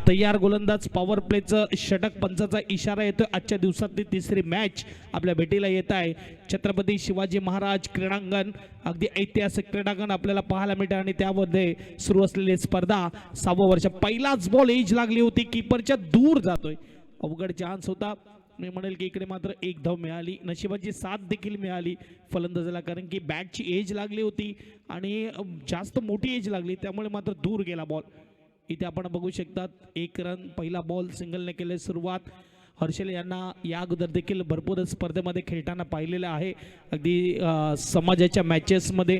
तयार गोलंदाज पॉवर प्लेचं षटक पंचाचा इशारा येतोय। आजच्या दिवसातली तिसरी मॅच आपल्या भेटीला येत आहे। छत्रपती शिवाजी महाराज क्रीडांगण अगदी ऐतिहासिक क्रीडांगण आपल्याला पाहायला मिळते आणि त्यामध्ये सुरू असलेली स्पर्धा 6वं वर्ष। पहिलाच बॉल एज लागली होती, कीपरच्या दूर जातोय, अवघड चान्स होता। मी म्हणेल की इकडे मात्र एक धाव मिळाली, नशिबाची साथ देखील मिळाली फलंदाजाला, कारण की बॅटची एज लागली होती आणि जास्त मोठी एज लागली, त्यामुळे मात्र दूर गेला बॉल। इथे आपण बघू शकतात 1 रन, पहिला बॉल सिंगलने केले सुरुवात। हर्षल यांना या अगोदर देखील भरपूर स्पर्धेमध्ये खेळताना पाहिलेलं आहे, अगदी समाजाच्या मॅचेसमध्ये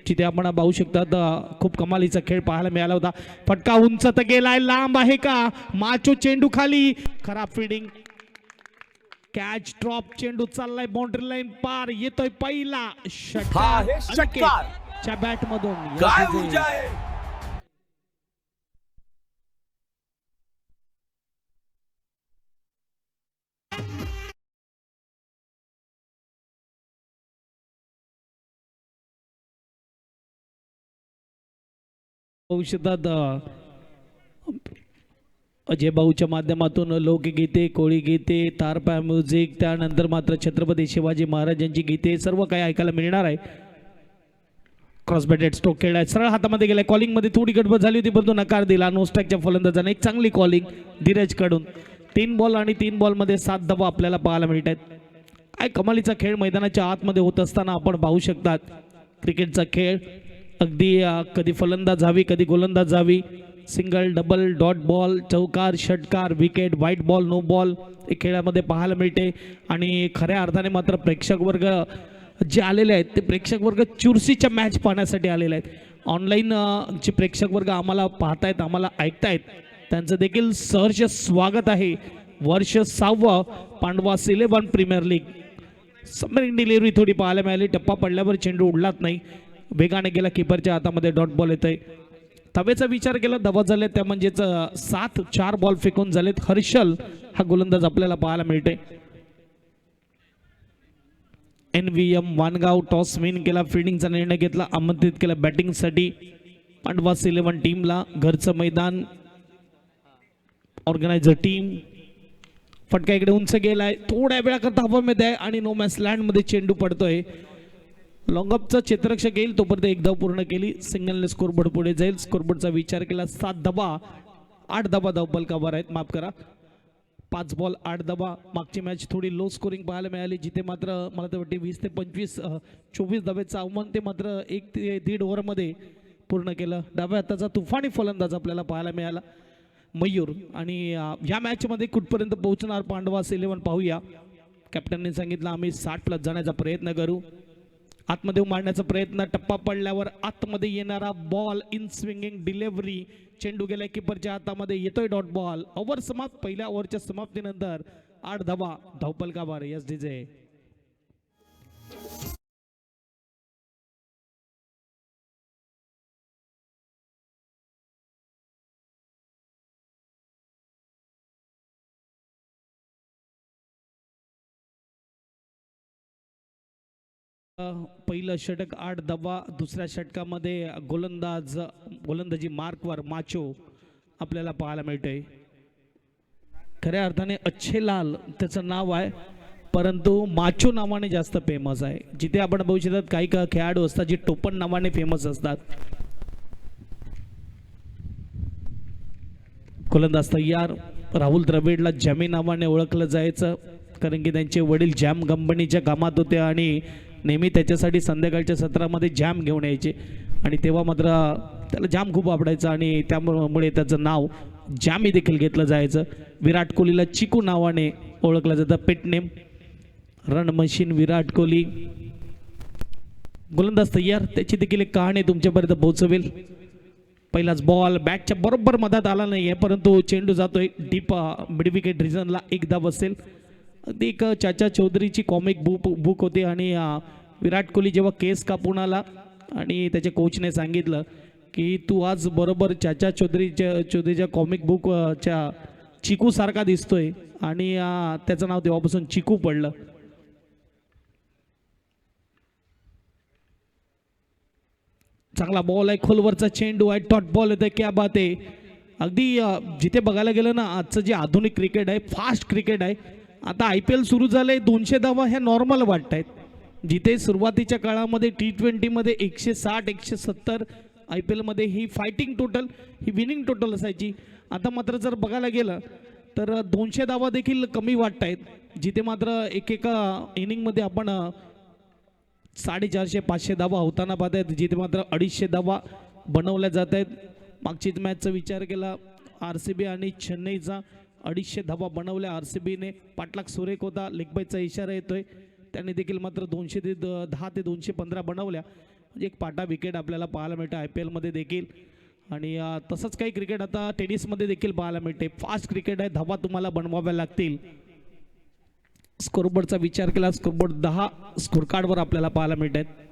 जिथे आपण पाहू शकतात खूप कमालीचा खेळ पाहायला मिळाला होता। फटका उंच तर गेलाय, लांब आहे का, माचो चेंडू खाली, खराब फिल्डिंग, कॅच ड्रॉप, चेंडू चाललाय बाउंड्री लाईन पार, येतोय पहिला षटकार च्या बॅट मधून। काय ऊर्जा आहे, औषधात अजय भाऊच्या माध्यमातून लोकगीते, कोळी गीते, तारपा म्युझिक, त्यानंतर मात्र छत्रपती शिवाजी महाराजांची गीते सर्व काही ऐकायला मिळणार आहे। क्रॉस बॅटेड स्ट्रोक खेळलाय, सरळ हातामध्ये गेलाय, कॉलिंग मध्ये थोडी गडबड झाली होती परंतु नकार दिला नो स्ट्राईकच्या फलंदाजाने। एक चांगली कॉलिंग धीरज कडून। 3 बॉल आणि 3 बॉल मध्ये 7 धावा आपल्याला पाहायला मिळतात। काय कमालीचा खेळ मैदानाच्या आतमध्ये होत असताना आपण पाहू शकतात। क्रिकेटचा खेळ अगदी कधी फलंदाज हवी, कधी गोलंदाज हवी, सिंगल, डबल, डॉट बॉल, चौकार, षटकार, wicket, white ball, no ball हे खेळामध्ये पाहायला मिळते। आणि खऱ्या अर्थाने मात्र प्रेक्षक वर्ग जे आलेले आहेत ते प्रेक्षक वर्ग चुरशीच्या मॅच पाहण्यासाठी आलेले आहेत। ऑनलाईन जे प्रेक्षक वर्ग आम्हाला पाहतायत, आम्हाला ऐकतायत, त्यांचं देखील सहर्ष स्वागत आहे। वर्ष 6वं Pandavas 11 premier league. Submarine delivery थोडी पाहायला मिळाली, टप्पा पडल्यावर चेंडू उडलाच नाही, वेगाने गेला, कीपरच्या हातामध्ये डॉट बॉल येतोय। तवेचा विचार केला, धावा झाल्या त्या म्हणजेच 7, 4 बॉल फेकून झालेत। हर्षल हा गोलंदाज आपल्याला पाहायला मिळते। NVM वानगाव टॉस विन केला, फिल्डिंगचा निर्णय घेतला, आमंत्रित केला बॅटिंगसाठी पांडवास 11 टीमला। घरचं मैदान, ऑर्गनायझर टीम। फटका इकडे उंच गेलाय, थोड्या वेळाकरता हवेमध्ये आहे आणि नो मॅच लँड मध्ये चेंडू पडतोय। लॉंगअपचा क्षेत्ररक्षक येईल तोपर्यंत 1 धाव पूर्ण केली, सिंगलने स्कोरबोर्ड पुढे जाईल। स्कोरबोर्डचा विचार केला, 7 धावा, 8 धावा धावफलकावर आहेत, माफ करा, 5 बॉल 8 धावा। मागची मॅच थोडी लो स्कोरिंग पाहायला मिळाली, जिथे मात्र मला तर वाटते 20 ते 25 24 धावेचं आव्हान ते मात्र 1 ते 1.5 ओव्हरमध्ये पूर्ण केलं। डाव्या हाताचा तुफानी फलंदाज आपल्याला पाहायला मिळाला मयूर। आणि या मॅचमध्ये कुठपर्यंत पोहोचणार पांडवास 11 पाहूया। कॅप्टनने सांगितलं आम्ही 60+ जाण्याचा प्रयत्न करू, आतमध्ये मारण्याचा प्रयत्न, टप्पा पडल्यावर आतमध्ये येणारा बॉल, इन स्विंगिंग डिलिव्हरी, चेंडू गेल्या कीपरच्या हातामध्ये, येतोय डॉट बॉल। ओव्हर समाप्त, पहिल्या ओव्हरच्या समाप्तीनंतर 8 धावा धावफलकावर। SDJ पहिलं षटक 8 धावा, दुसऱ्या षटकामध्ये गोलंदाजी मार्कवर माचो आपल्याला पाहायला मिळते। खऱ्या अर्थाने अच्छे लाल त्याचं नाव आहे, परंतु माचो नावाने जास्त फेमस आहे। जिथे आपण बघू शकतात काही खेळाडू असतात जे टोपण नावाने फेमस असतात। गोलंदाज तयार, राहुल द्रविडला जॅमी नावाने ओळखलं जायचं, कारण की त्यांचे वडील जॅम कंपनीच्या कामात होते आणि नेहमी त्याच्यासाठी संध्याकाळच्या सत्रामध्ये जॅम घेऊन यायचे आणि तेव्हा मात्र त्याला जाम खूप आवडायचं आणि त्यामुळे त्याचं नाव जॅमी देखील घेतलं जायचं। विराट कोहलीला चिकू नावाने ओळखलं जातं, pet name, run machine Virat Kohli. गोलंदाज तयार, त्याची देखील एक कहाणी तुमच्यापर्यंत पोहोचवेल। पहिलाच बॉल बॅटच्या बरोबर मधात आला नाहीये, परंतु चेंडू जातोय डीप मिड विकेट रिजनला, 1 धाव असेल। अगदी एक चाचा चौधरीची कॉमिक बुक होती आणि विराट कोहली जेव्हा केस कापून आला आणि त्याच्या कोचने सांगितलं की तू आज बरोबर चाचा चौधरीच्या कॉमिक बुकच्या चिकू सारखा दिसतोय आणि त्याचं नाव तेव्हापासून चिकू पडलं। चांगला बॉल आहे, खोलवरचा चेंडू आहे, डॉट बॉल येतोय, क्या बात आहे। अगदी जिथे बघायला गेलं ना आजचं जे आधुनिक क्रिकेट आहे, फास्ट क्रिकेट आहे. आता IPL सुरू झालं आहे, 200 धावा ह्या नॉर्मल वाटत आहेत. जिथे सुरुवातीच्या काळामध्ये T20मध्ये 160 170 IPL मध्ये ही फायटिंग टोटल, ही विनिंग टोटल असायची. आता मात्र जर बघायला गेलं तर 200 धावा देखील कमी वाटत आहेत. जिथे मात्र एकेका इनिंगमध्ये आपण 450 500 धावा होताना पाहत आहेत, जिथे मात्र 250 धावा बनवल्या जात आहेत. मागचीच मॅचचा विचार केला RCB आणि चेन्नईचा, 250 धावा बनवल्या RCBने. पाठलाग सुरेख होता, लेगबायचा इशारा येतोय, त्यांनी देखील मात्र 210 ते 215 बनवल्या. म्हणजे एक पाटा विकेट आपल्याला पाहायला मिळतं IPL मध्ये देखील. आणि तसंच काही क्रिकेट आता टेनिसमध्ये देखील पाहायला मिळते. फास्ट क्रिकेट आहे, धावा तुम्हाला बनवाव्या लागतील. स्कोरबोर्डचा विचार केला, स्कोरबोर्ड 10 स्कोर कार्डवर आपल्याला पाहायला मिळत आहेत.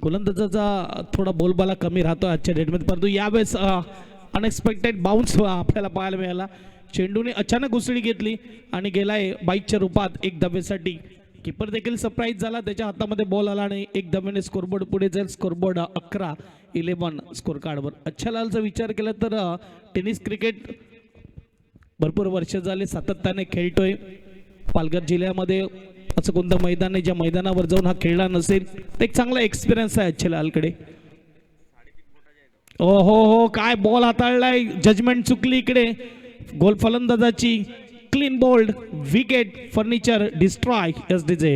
गोलंदाजाचा थोडा बोलबाला कमी राहतो आजच्या डेटमध्ये, परंतु यावेळेस अनएक्सपेक्टेड बाउन्स आपल्याला पाहायला मिळाला. चेंडूने अचानक उसळी घेतली आणि गेलाय बाईकच्या रूपात एक धावेसाठी. कीपर देखील सरप्राईज झाला, त्याच्या हातामध्ये बॉल आला नाही. एक धावेने स्कोरबोर्ड पुढे जाईल. स्कोरबोर्ड 11 स्कोर कार्डवर. अच्छा लालचा विचार केला तर टेनिस क्रिकेट भरपूर वर्ष झाले सातत्याने खेळतोय. पालघर जिल्ह्यामध्ये असं कोणतं मैदान आहे ज्या मैदानावर जाऊन हा खेळला नसेल. एक चांगला एक्सपिरियन्स आहे अच्छा लालकडे. ओ हो, काय बॉल हाताळलाय, जजमेंट चुकली इकडे. गोल फलंदाजाची clean bold wicket, furniture destroy SDJ.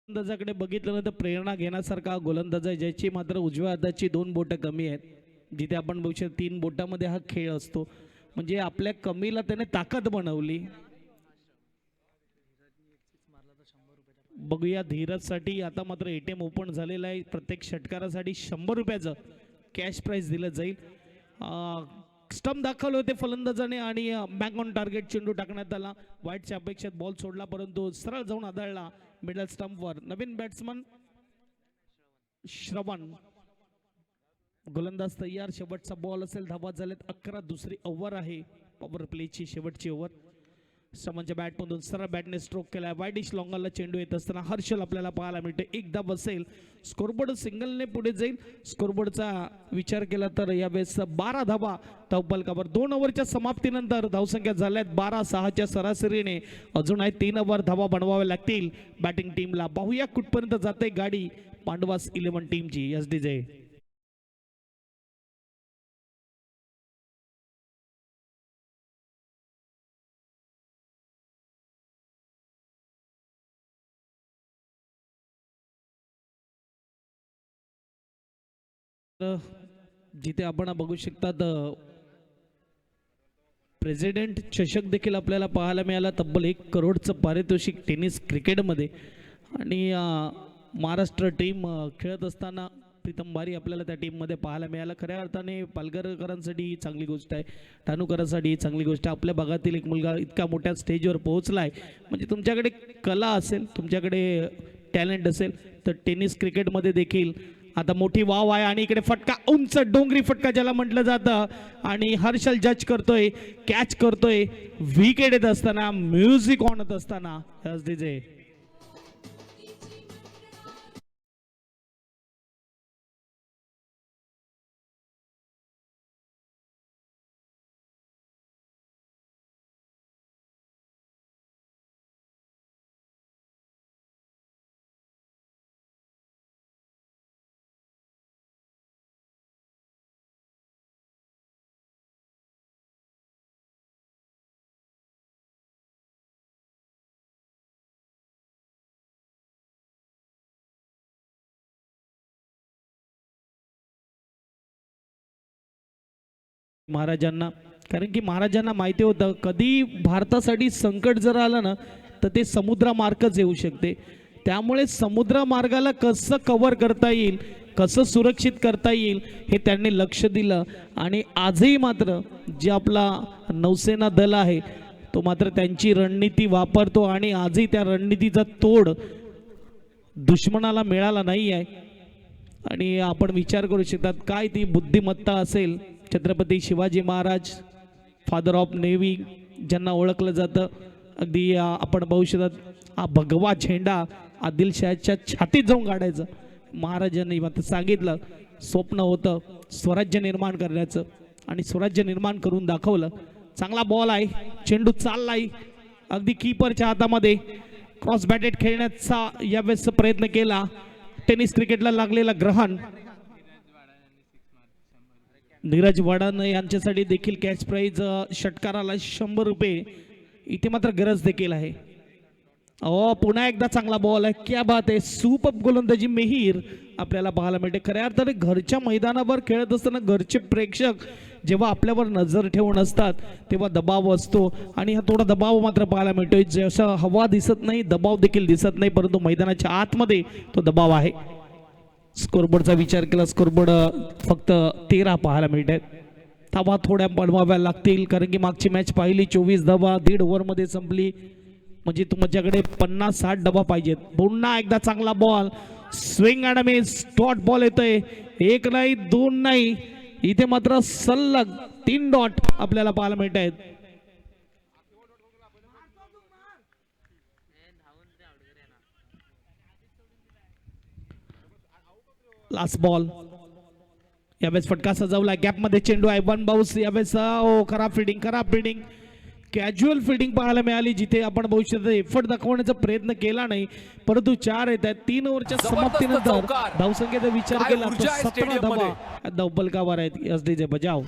गोलंदाजाकडे बघितलं ना तर प्रेरणा घेण्यासारखा गोलंदाज आहे, ज्याची मात्र उजव्या हाताची 2 बोटं कमी आहेत. जिथे आपण बघू शकतो 3 बोटामध्ये हा खेळ असतो. म्हणजे आपल्या कमीला त्याने ताकद बनवली. बघूया धीरजसाठी आता मात्र ATM ओपन झालेला आहे. प्रत्येक षटकारासाठी 100 रुपयाचं कॅश प्राइज दिलं जाईल. स्टंप दाखवले होते फलंदाजाने आणि बॅक ऑन टार्गेट चेंडू टाकण्यात आला. वाईटच्या अपेक्षेत बॉल सोडला, परंतु सरळ जाऊन आदळला मिडल स्टंपवर. नवीन बॅट्समन श्रवण, गोलंदाज तयार. शेवटचा बॉल असेल, धावा झालेत 11. दुसरी ओव्हर आहे पॉवर प्लेची, शेवटची ओव्हर. श्रवणच्या बॅटमधून सरळ बॅटने स्ट्रोक केलाय. वाईडिश लॉंगरला चेंडू येत असताना हर्षल आपल्याला पाहायला मिळते. एक धाव असेल, स्कोरबोर्ड सिंगलने पुढे जाईल. स्कोरबोर्डचा विचार केला तर यावेळेस 12 धावा धावफलकावर. 2 ओव्हरच्या समाप्तीनंतर धावसंख्या झाल्यात 12-6च्या सरासरीने. अजून आहे 3 ओव्हर धावा बनवाव्या लागतील बॅटिंग टीमला. पाहूया कुठपर्यंत जाते गाडी पांडवास 11 टीमची SDJ. जिथे आपण बघू शकतात प्रेसिडेंट चषक देखील आपल्याला पाहायला मिळाला. तब्बल 1 करोडचं पारितोषिक टेनिस क्रिकेटमध्ये. आणि महाराष्ट्र टीम खेळत असताना प्रीतम बारी आपल्याला त्या टीममध्ये पाहायला मिळाला. खऱ्या अर्थाने पालघरकरांसाठी ही चांगली गोष्ट आहे, ठाणूकरांसाठी ही चांगली गोष्ट आहे. आपल्या भागातील एक मुलगा इतका मोठ्या स्टेजवर पोहोचला आहे. म्हणजे तुमच्याकडे कला असेल, तुमच्याकडे टॅलेंट असेल तर टेनिस क्रिकेटमध्ये देखील आता मोठी वाव आहे. आणि इकडे फटका, उंच डोंगरी फटका ज्याला म्हटलं जातं, आणि हर्षल जज करतोय, कॅच करतोय. विकेट येत असताना, म्युझिक ऑन होत असताना SDJ. महाराजांना, कारण की महाराजांना माहिती होतं कधी भारतासाठी संकट जर आलं ना तर ते समुद्रामार्गच येऊ शकते. त्यामुळे समुद्रमार्गाला कसं कव्हर करता येईल, कसं सुरक्षित करता येईल हे त्यांनी लक्ष दिलं. आणि आजही मात्र जे आपला नौसेना दल आहे तो मात्र त्यांची रणनीती वापरतो. आणि आजही त्या रणनीतीचा तोड दुश्मनाला मिळाला नाही आहे. आणि आपण विचार करू शकतात काय ती बुद्धिमत्ता असेल. Chhatrapati Shivaji Maharaj father of navy ज्यांना ओळखलं जातं, अगदी आपण पाहू शकतात हा भगवा झेंडा आदिलशाहच्या छातीत जाऊन काढायचं. महाराजांनी मात्र सांगितलं स्वप्न होतं स्वराज्य निर्माण करण्याचं आणि स्वराज्य निर्माण करून दाखवलं. चांगला बॉल आहे, चेंडू चाललाय अगदी कीपरच्या हातामध्ये. क्रॉस बॅटेड खेळण्याचा यावेळेस प्रयत्न केला. टेनिस क्रिकेटला लागलेला ग्रहण. नीरज वडान यांच्यासाठी देखील कॅच प्राईज षटकाराला 100 रुपये. इथे मात्र गरज देखील आहे. पुन्हा एकदा चांगला बॉल आहे. क्या बात आहे. सुपर गोलंदाजी मेहीर आपल्याला पाहायला मिळते. खऱ्या अर्थाने घरच्या मैदानावर खेळत असताना घरचे प्रेक्षक जेव्हा आपल्यावर नजर ठेवून असतात तेव्हा दबाव असतो आणि हा थोडा दबाव मात्र पाहायला मिळतोय. जसं हवा दिसत नाही दबाव देखील दिसत नाही, परंतु मैदानाच्या आतमध्ये तो दबाव आहे. स्कोरबोर्डचा विचार केला स्कोरबोर्ड फक्त 13 पाहायला मिळतात. धावा थोड्या बनवाव्या लागतील कारण की मागची मॅच पाहिली 24 धावा 1.5 ओव्हरमध्ये संपली. म्हणजे तुमच्याकडे 50-60 धावा पाहिजेत. पुन्हा एकदा चांगला ball swing and miss. Dot ball येतोय. 1 नाही 2 नाही, इथे मात्र सलग 3 डॉट आपल्याला पाहायला मिळत आहेत. लास्ट बॉल यावेळेस फटका सजवला. गॅप मध्ये चेंडू आहे. 1 बाउन्स यावेळेस. खराब फिल्डिंग कॅज्युअल फिल्डिंग पाहायला मिळाली जिथे आपण भविष्यात एफर्ट दाखवण्याचा प्रयत्न केला नाही, परंतु 4 येत आहेत. 3 ओव्हरच्या समाप्तीनंतर धावसंख्येचा विचार केला तर 17 धावा धावफलकावर आहेत. एसडीचे बजाव.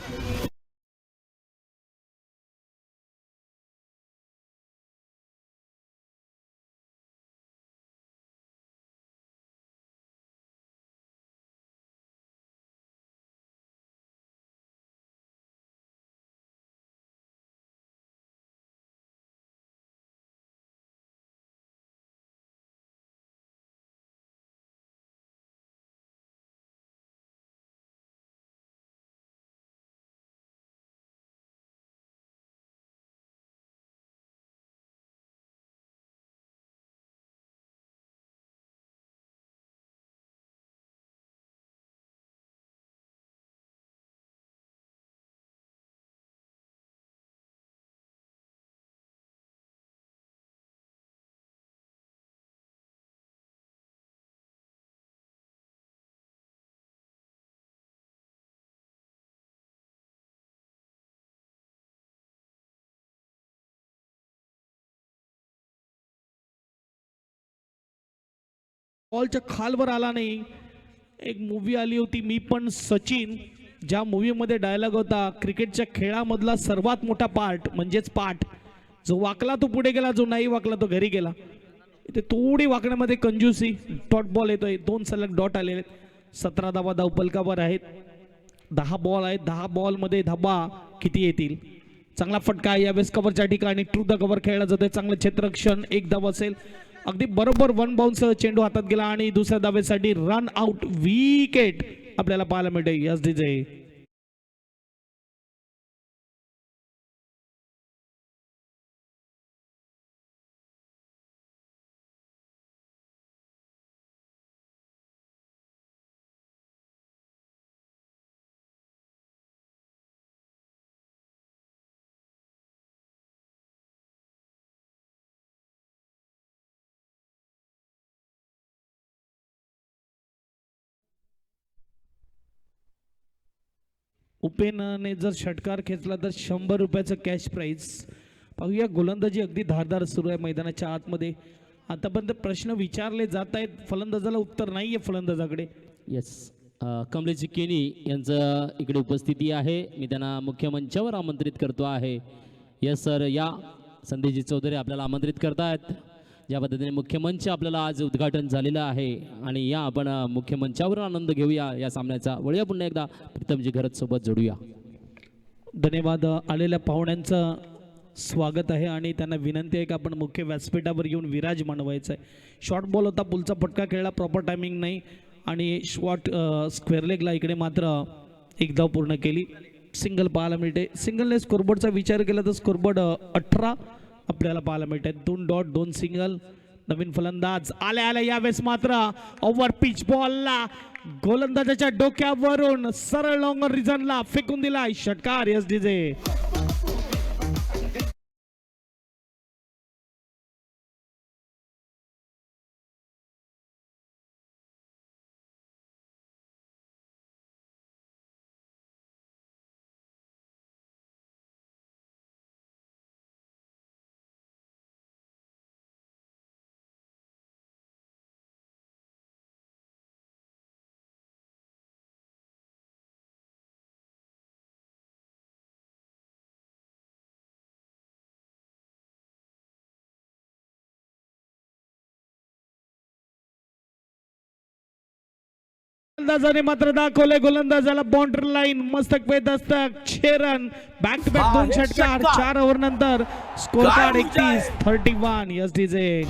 बॉलच्या खालवर आला नाही. एक मूवी आली होती मी पण सचिन, ज्या मूवीमध्ये डायलॉग होता क्रिकेटच्या खेळामधला सर्वात मोठा पार्ट म्हणजेच पाठ. जो वाकला तो पुढे गेला, जो नाही वाकला तो घरी गेला. इथे थोडी वाकण्यामध्ये कंजूसी. डॉट बॉल येतोय. 2 सलग डॉट आलेले. 17 धावा धावफलकावर आहेत. 10 बॉल आहेत. 10 बॉलमध्ये धावा किती येतील. चांगला फटका यावेळेस कव्हरच्या ठिकाणी ट्रू द कव्हर खेळला जातोय. चांगलं क्षेत्ररक्षण. 1 धाव असेल. अगदी बरोबर 1 बाउन्स चेंडू हातात गेला आणि दुसऱ्या धावेसाठी रन आउट विकेट आपल्याला पाहायला मिळते. एसडीजे उपेनने जर षटकार खेचला तर 100 रुपयाचं कॅश प्राईज. पाहूया गोलंदाजी अगदी धारदार सुरू आहे मैदानाच्या आतमध्ये. आतापर्यंत प्रश्न विचारले जात आहेत, फलंदाजाला उत्तर नाही आहे फलंदाजाकडे. येस, कमलेश केनी यांचं इकडे उपस्थिती आहे. मी त्यांना मुख्य मंचावर आमंत्रित करतो आहे. यस सर, या संदेशजी चौधरी आपल्याला आमंत्रित करतायत. ज्या पद्धतीने मुख्य मंच आपल्याला आज उद्घाटन झालेलं आहे आणि या आपण मुख्य मंचावर आनंद घेऊया या सामन्याचा. वळूया पुन्हा एकदा प्रीतमजी घरत सोबत जोडूया. धन्यवाद. आलेल्या पाहुण्यांचं स्वागत आहे आणि त्यांना विनंती आहे की आपण मुख्य व्यासपीठावर येऊन विराज मानवायचं आहे. शॉर्ट बॉल होता, पुलचा फटका खेळला, प्रॉपर टायमिंग नाही आणि शॉर्ट स्क्वेअर लेगला इकडे मात्र 1 धाव पूर्ण केली. सिंगल पाहायला मिळते. सिंगलने स्कोरबोर्डचा विचार केला तर स्कोरबोर्ड 18 आपल्याला पाहायला मिळत आहेत. 2 डॉट 2 सिंगल. नवीन फलंदाज आल्या यावेळेस मात्र ओव्हर पिच बॉलला गोलंदाजाच्या डोक्यावरून सरळ लॉंग रिझनला फेकून दिलाय षटकार. एस डीजे गोलंदाजाने मात्र दाखवले गोलंदाजाला बाउंड्री लाईन मस्तक पे Dastak 6 run back to back 2 षटकार 4 ओव्हर नंतर स्कोर कार्ड 31 एस डीजे.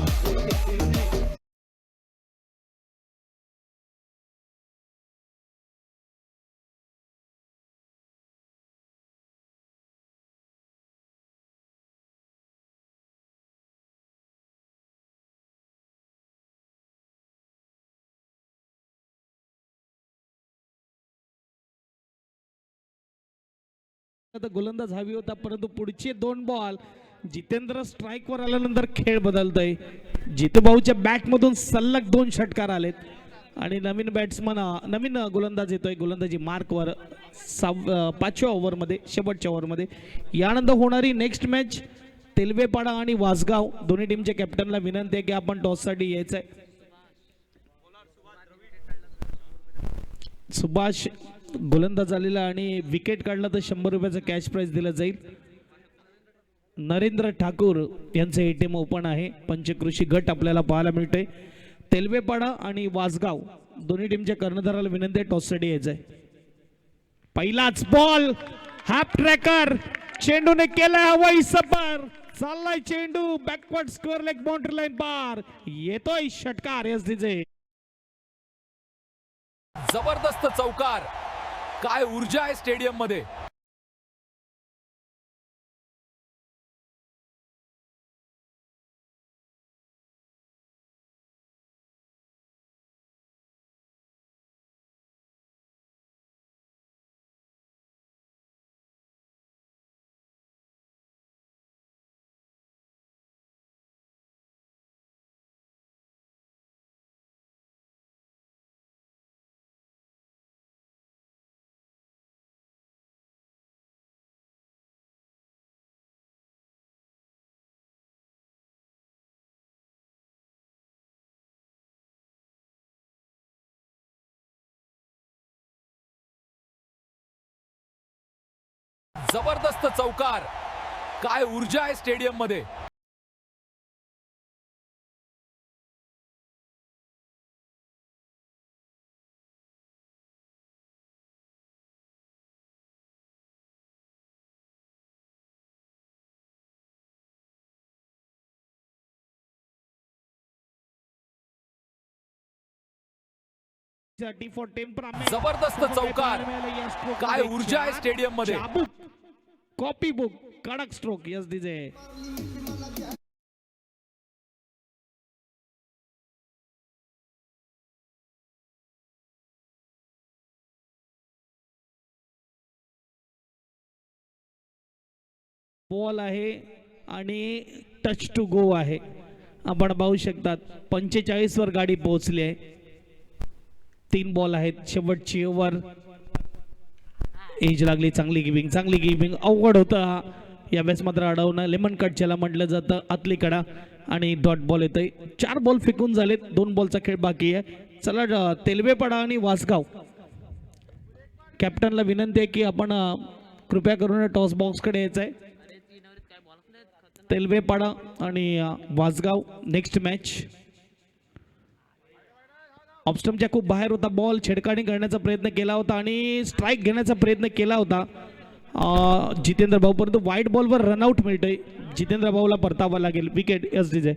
गोलंदाज हवी होता परंतु पुढचे 2 बॉल जितेंद्र स्ट्राइक वर आल्यानंतर खेळ बदलतोय. जितूभाऊच्या बॅट मधून सलग 2 षटकार आलेत आणि नवीन बॅट्समन नवीन गोलंदाज येतोय गोलंदाजी मार्क वर 5व्या ओव्हर मध्ये शेवटच्या ओव्हर मध्ये. यानंतर होणारी नेक्स्ट मॅच तेलवेपाडा आणि वासगाव दोन्ही टीमच्या कॅप्टनला विनंती आहे की आपण टॉस साठी यायचंय. सुभाष गोलंदाज आलेला आणि विकेट काढला तर 100 रुपयाचं कॅश प्राइज दिलं जाईल. नरेंद्र ठाकूर यांचे एटीएम ओपन आहे. पंचकृषी गट आपल्याला पाहायला मिळतोय. तेलवेपाडा आणि वासगाव दोन्ही टीमच्या कर्णधाराला विनंती आहे टॉससाठी यायचंय. पहिलाच बॉल हाफ ट्रॅकर चेंडूने केलाय हवाई सफर. चाललाय चेंडू backward square leg boundary line पार. येतोय षटकार. एस डीजे जबरदस्त चौकार. काय ऊर्जा आहे स्टेडियम मध्ये. जबरदस्त चौकार. काय ऊर्जा आहे स्टेडियम मध्ये. जबरदस्त चौकार. काय ऊर्जा आहे स्टेडियम मध्ये. कॉपी बुक कडक स्ट्रोक. यस डीजे बॉल आहे आणि टच टू गो आहे. आपण पाहू शकतात 45 वर गाडी पोहोचली आहे. 3 बॉल आहेत. शेवटची ओव्हर. एज लागली. चांगली गिविंग अवघड होतं या वेळेस मात्र अडवणं. लेमन कट ज्याला म्हटलं जातं आतली कडा आणि डॉट बॉल येतोय. 4 बॉल फेकून झालेत. 2 बॉलचा खेळ बाकी आहे. चला तेलवेपाडा आणि वासगाव कॅप्टनला विनंती आहे की आपण कृपया करून टॉस बॉक्स कडे यायचंय. तेलवेपाडा आणि वासगाव नेक्स्ट मॅच. ऑफस्टम्पच्या खूप बाहेर होता बॉल. छेडकाणी करण्याचा प्रयत्न केला होता आणि स्ट्राइक घेण्याचा प्रयत्न केला होता जितेंद्र भाऊ परंतु वाईट बॉलवर रनआउट मिळतोय. जितेंद्र भाऊला परतावा लागेल. विकेट. एस डीजे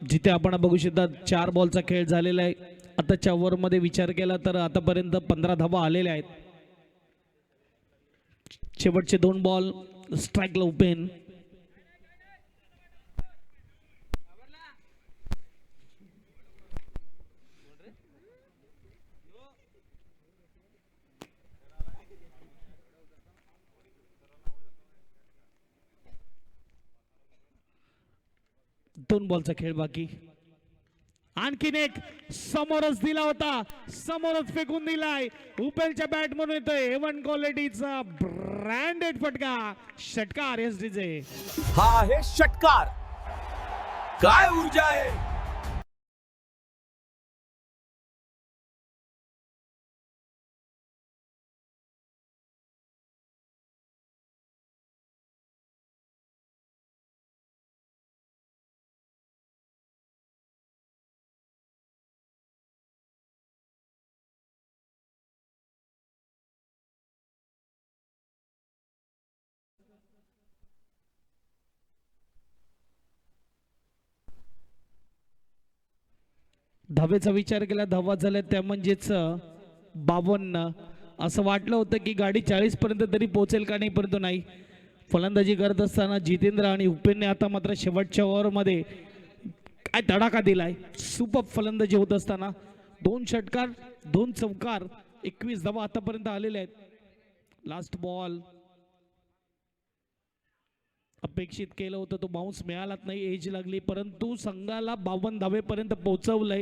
जिथे आपण बघू शकता 4 बॉलचा खेळ झालेला आहे. आताच्या ओव्हरमध्ये विचार केला तर आतापर्यंत 15 धावा आलेल्या आहेत. शेवटचे 2 बॉल स्ट्राईकला उपेन. दोन बॉलचा खेळ बाकी. आणखीन एक समोरच दिला होता, समोरच फेकून दिलाय. उपेलच्या बॅट म्हणून येतोय एवन क्वालिटीचा ब्रँडेड फटका. षटकार एसडीचे. हा आहे षटकार. काय ऊर्जा आहे. धावेचा विचार केला, धावा झाल्या त्या म्हणजेच 52. असं वाटलं होतं की गाडी 40 पर्यंत तरी पोहोचेल का नाही, परंतु नाही. फलंदाजी करत असताना जितेंद्र आणि उपेनने आता मात्र शेवटच्या ओव्हरमध्ये काय धडाका दिलाय. सुपर फलंदाजी होत असताना 2 षटकार 2 चौकार 21 धावा आतापर्यंत आलेल्या आहेत. लास्ट बॉल अपेक्षित केलं होतं, तो बाउन्स मिळालाच नाही, एज लागली, परंतु संघाला 52 धावेपर्यंत पोहोचवलंय.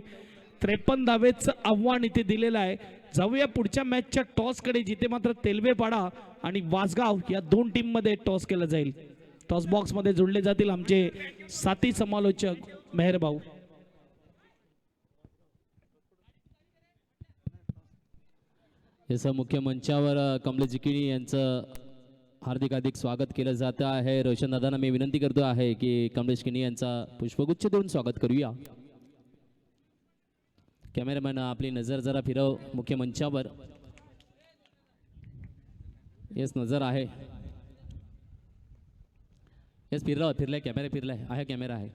53 धावेचं आव्हान इथे दिलेलं आहे. जाऊया पुढच्या मॅचच्या टॉसकडे, जिथे मात्र तेलवेपाडा आणि वासगाव या 2 टीममध्ये टॉस केला जाईल. टॉस बॉक्समध्ये जोडले जातील आमचे साथी समालोचक मेहरभाऊ. याचं मुख्य मंचावर कमलेश जिकिणी यांचं हार्दिक स्वागत केलं जातं आहे. रोशन दादांना मी विनंती करतो आहे की कमलेश किनी यांचा पुष्पगुच्छ देऊन स्वागत करूया. कॅमेरामॅन आपली नजर जरा फिरव मुख्य मंचावर. येस नजर आहे. येस फिरलाय कॅमेरा फिरलाय आहे. कॅमेरा आहे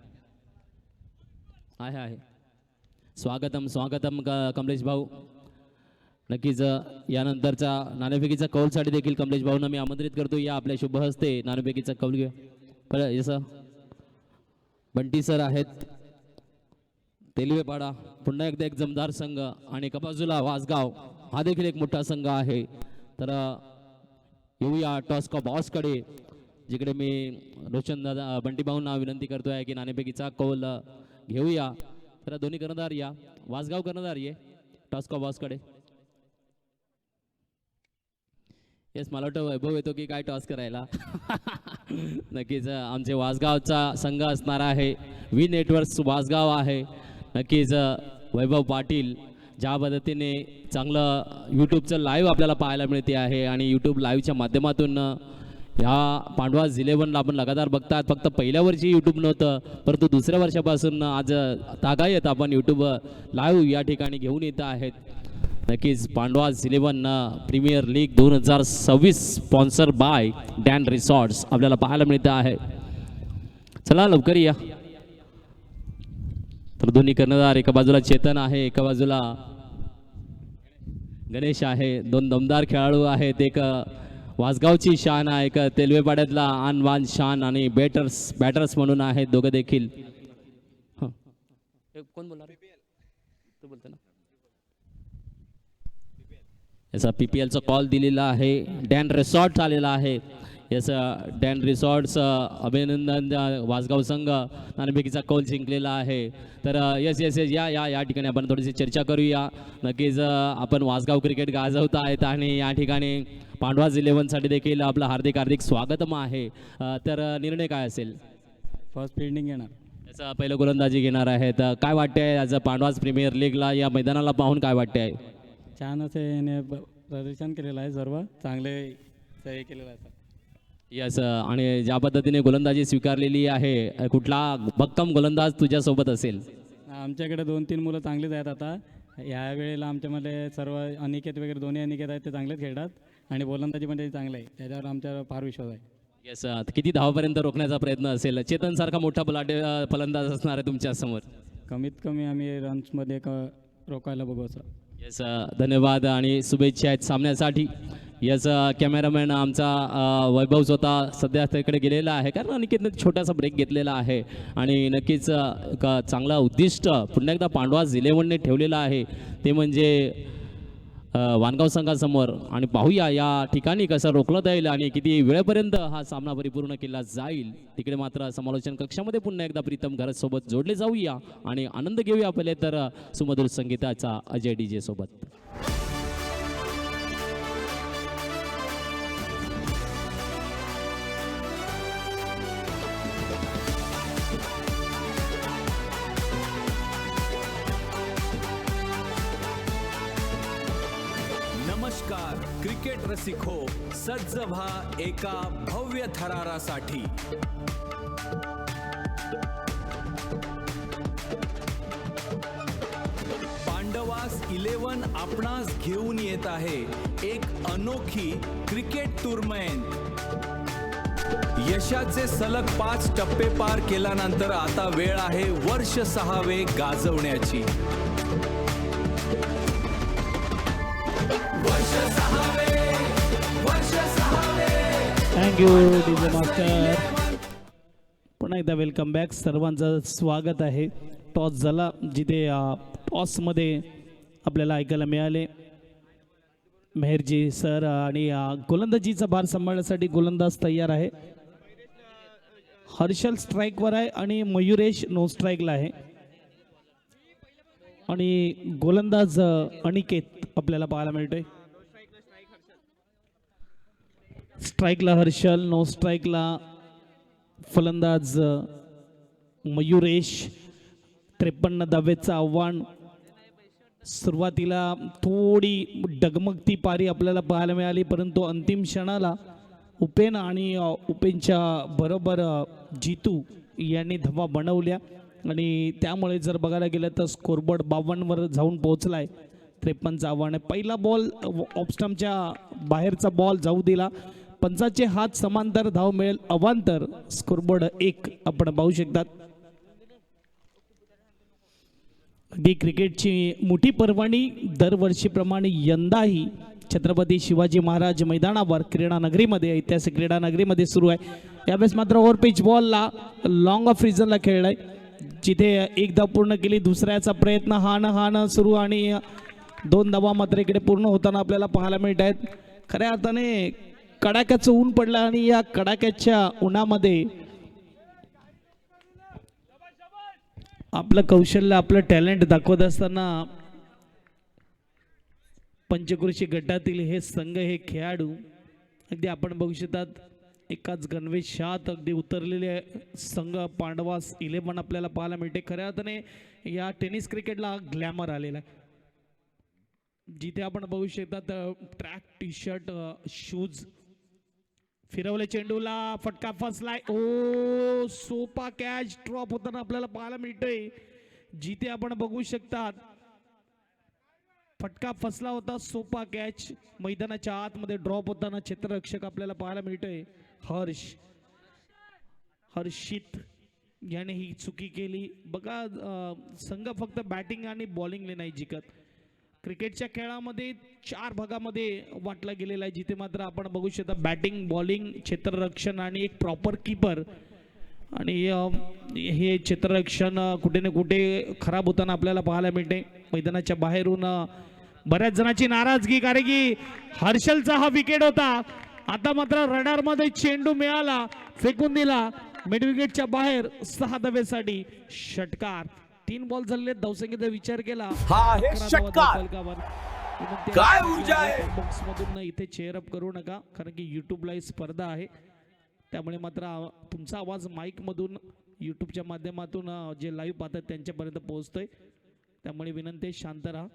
आहे आहे. स्वागतम कमलेश भाऊ. नक्कीच यानंतरचा नाणेफेकीचा कौलसाठी देखील कमलेश भाऊंना मी आमंत्रित करतो. या आपल्या शुभ हस्ते नाणेफेकीचा कौल घेऊया. जसं बंटी सर आहेत तेलवेपाडा, पुन्हा एकदा एक जमदार संघ, आणि एका बाजूला वासगाव हा देखील एक मोठा संघ आहे. तर येऊया टॉस का बॉसकडे, जिकडे मी रोशन दादा बंटी भाऊंना विनंती करतो आहे की नाणेफेकीचा कौल घेऊया. तर दोन्ही कर्णधार या. वासगाव कर्णधार ये टॉस का बॉसकडे. येस मला वाटतं वैभव येतो की काय टॉस करायला. नक्कीच आमचे वासगावचा संघ असणार आहे. वी नेटवर्क्स वासगाव आहे. नक्कीच वैभव पाटील ज्या पद्धतीने चांगलं यूट्यूबचं लाईव्ह आपल्याला पाहायला मिळते आहे, आणि यूट्यूब लाईव्हच्या माध्यमातून ह्या पांडवाज 11ला आपण लगातार बघतात. फक्त पहिल्या वर्षी यूट्यूब नव्हतं, परंतु दुसऱ्या वर्षापासून आज तागायत आपण यूट्यूब लाईव्ह या ठिकाणी घेऊन येत आहेत. नक्कीच Pandavas 11 premier league 2026 sponsor by Dan resorts आपल्याला पाहायला मिळतं आहे. चला लवकर या. तर दोन्ही कर्णधार, एका बाजूला चेतन आहे, एका बाजूला गणेश आहे. 2 दमदार खेळाडू आहेत. एक वासगावची शान आहे, एक तेलवेपाड्यातला आणवान शान, आणि बॅटर्स म्हणून आहेत दोघं देखील. कोण बोलणार तू बोलतो ना. याचा PPLचा कॉल दिलेला आहे. डॅन रिसॉर्ट्स आलेला आहे. याचं डॅन रिसॉर्ट्स अभिनंदन. वासगाव संघ नाणेफेकीचा कौल जिंकलेला आहे. तर येस या ठिकाणी आपण थोडीशी चर्चा करूया. नक्कीच आपण वासगाव क्रिकेट गाजवत आहेत, आणि या ठिकाणी पांडवाज 11साठी देखील आपलं हार्दिक स्वागतम आहे. तर निर्णय काय असेल? फर्स्ट फिल्डिंग घेणार. याचा पहिलं गोलंदाजी घेणार आहे. तर काय वाटतंय ॲज अ पांडवाज प्रीमियर लीगला या मैदानाला पाहून काय वाटतंय? छान असे याने प्रदर्शन केलेलं आहे. सर्व चांगले हे केलेलं आहे. यस, आणि ज्या पद्धतीने गोलंदाजी स्वीकारलेली आहे, कुठला भक्कम गोलंदाज तुझ्यासोबत असेल? आमच्याकडे 2-3 मुलं चांगलीच आहेत. आता ह्या वेळेला आमच्यामध्ये सर्व अनिकेत वगैरे दोन्ही अनिकेत आहेत, ते चांगलेच खेळतात, आणि गोलंदाजी पण ते चांगले आहे. त्याच्यावर आमच्यावर फार विश्वास आहे. येस, किती धावापर्यंत रोखण्याचा प्रयत्न असेल? चेतन सारखा मोठा फलंदाज असणार आहे तुमच्या समोर. कमीत कमी आम्ही रन्समध्ये रोकायला बघू असं. येस, धन्यवाद आणि शुभेच्छा आहेत सामन्यासाठी. येस, कॅमेरामॅन आमचा वैभव स्वतः सध्या तिकडे गेलेला आहे, कारण अनिकेतने छोटासा ब्रेक घेतलेला आहे आणि नक्कीच एक चांगला उद्दिष्ट पुन्हा एकदा पांडवास 11ने ठेवलेला आहे, ते म्हणजे वानगाव संघासमोर. आणि पाहूया या ठिकाणी कसं रोखलं जाईल आणि किती वेळेपर्यंत हा सामना परिपूर्ण केला जाईल. तिकडे मात्र समालोचन कक्षामध्ये पुन्हा एकदा प्रीतम घरत सोबत जोडले जाऊया आणि आनंद घेऊया पहिले तर सुमधुर संगीताचा अजय DJ सोबत. नमस्कार क्रिकेट रसिको, सज्ज व्हा एका भव्य थरारासाठी. पांडवास 11 आपणास घेऊन येत आहे एक अनोखी क्रिकेट टूर्नामेंट. यशाचे सलग 5 टप्पे पार केल्यानंतर आता वेळ आहे वर्ष 6वे गाजवण्याची. Thank you DJ master. पुन्हा एकदा वेलकम बॅक, सर्वांचं स्वागत आहे. टॉस झाला, जिथे टॉसमध्ये आपल्याला ऐकायला मिळाले मेहरजी सर आणि गोलंदाजीचा भार सांभाळण्यासाठी गोलंदाज तयार आहे. हर्षल स्ट्राईकवर आहे आणि मयुरेश नो स्ट्राईकला आहे आणि गोलंदाज अनिकेत आपल्याला पाहायला मिळतोय. स्ट्राईकला हर्षल, नो स्ट्राईकला फलंदाज मयुरेश. 53 धावेचं आव्हान. सुरुवातीला थोडी डगमगती पारी आपल्याला पाहायला मिळाली, परंतु अंतिम क्षणाला उपेन आणि उपेनच्या बरोबर जितू यांनी धावा बनवल्या आणि त्यामुळे जर बघायला गेलं तर स्कोरबोर्ड 52वर जाऊन पोहोचला आहे. 53चं आव्हान आहे. पहिला बॉल ऑफस्टम्पच्या बाहेरचा बॉल जाऊ दिला. पंचाचे हात समांतर, धाव मिळेल अवांतर. स्कोरबोर्ड 1 आपण पाहू शकतात. अगदी क्रिकेटची मोठी पर्वणी दरवर्षीप्रमाणे यंदाही छत्रपती शिवाजी महाराज मैदानावर क्रीडा नगरीमध्ये, ऐतिहासिक क्रीडा नगरीमध्ये सुरू आहे. यावेळेस मात्र ओव्हर पिच बॉलला लॉंग ऑफ रिजनला खेळलाय, जिथे एकदा पूर्ण केली. दुसऱ्याचा प्रयत्न हाणं सुरू आणि 2 धावा मात्र इकडे पूर्ण होताना आपल्याला पाहायला मिळत आहेत. खऱ्या अर्थाने कडाक्याचं ऊन पडलं आणि या कडाक्याच्या उन्हामध्ये आपलं कौशल्य, आपलं टॅलेंट दाखवत असताना पंचक्रोशी गटातील हे संघ, हे खेळाडू अगदी आपण बघू शकतात एकाच गणवेशात अगदी उतरलेले संघ पांडवास 11 आपल्याला पाहायला मिळते. खऱ्या अर्थाने या टेनिस क्रिकेटला ग्लॅमर आलेला आहे, जिथे आपण बघू शकतात ट्रॅक टी शर्ट, शूज. फिरवले चेंडूला, फटका फसलाय. ओ, सोपा कॅच ड्रॉप होताना आपल्याला पाहायला मिळतोय, जिथे आपण बघू शकतात फटका फसला होता. सोपा कॅच मैदानाच्या आतमध्ये ड्रॉप होताना क्षेत्ररक्षक आपल्याला पाहायला मिळतोय हर्षित याने ही चुकी केली. बघा, संघ फक्त बॅटिंग आणि बॉलिंगने नाही जिंकत. क्रिकेटच्या खेळामध्ये 4 भागामध्ये वाटला गेलेला आहे, जिथे मात्र आपण बघू शकता बॅटिंग, बॉलिंग, क्षेत्ररक्षण आणि एक प्रॉपर कीपर. आणि हे क्षेत्ररक्षण कुठे ना कुठे खराब होताना आपल्याला पाहायला मिळते. मैदानाच्या बाहेरून बऱ्याच जणांची नाराजगी, कारण की हर्षलचा हा विकेट होता. आता मात्र रडारमध्ये चेंडू मिळाला, फेकून दिला मिड विकेटच्या बाहेर. 6 धावेसाठी षटकार. 3 बॉल झालेले, धावसंख्येचा विचार केला हा आहे षटकार. काय ऊर्जा आहे. बॉक्स मधून इथे चेअर अप करू नका, कारण की युट्यूबला ही स्पर्धा आहे, त्यामुळे मात्र तुमचा आवाज माईक मधून युट्यूबच्या माध्यमातून जे लाईव्ह पाहतात त्यांच्यापर्यंत पोहोचतोय, त्यामुळे विनंती शांत राहा.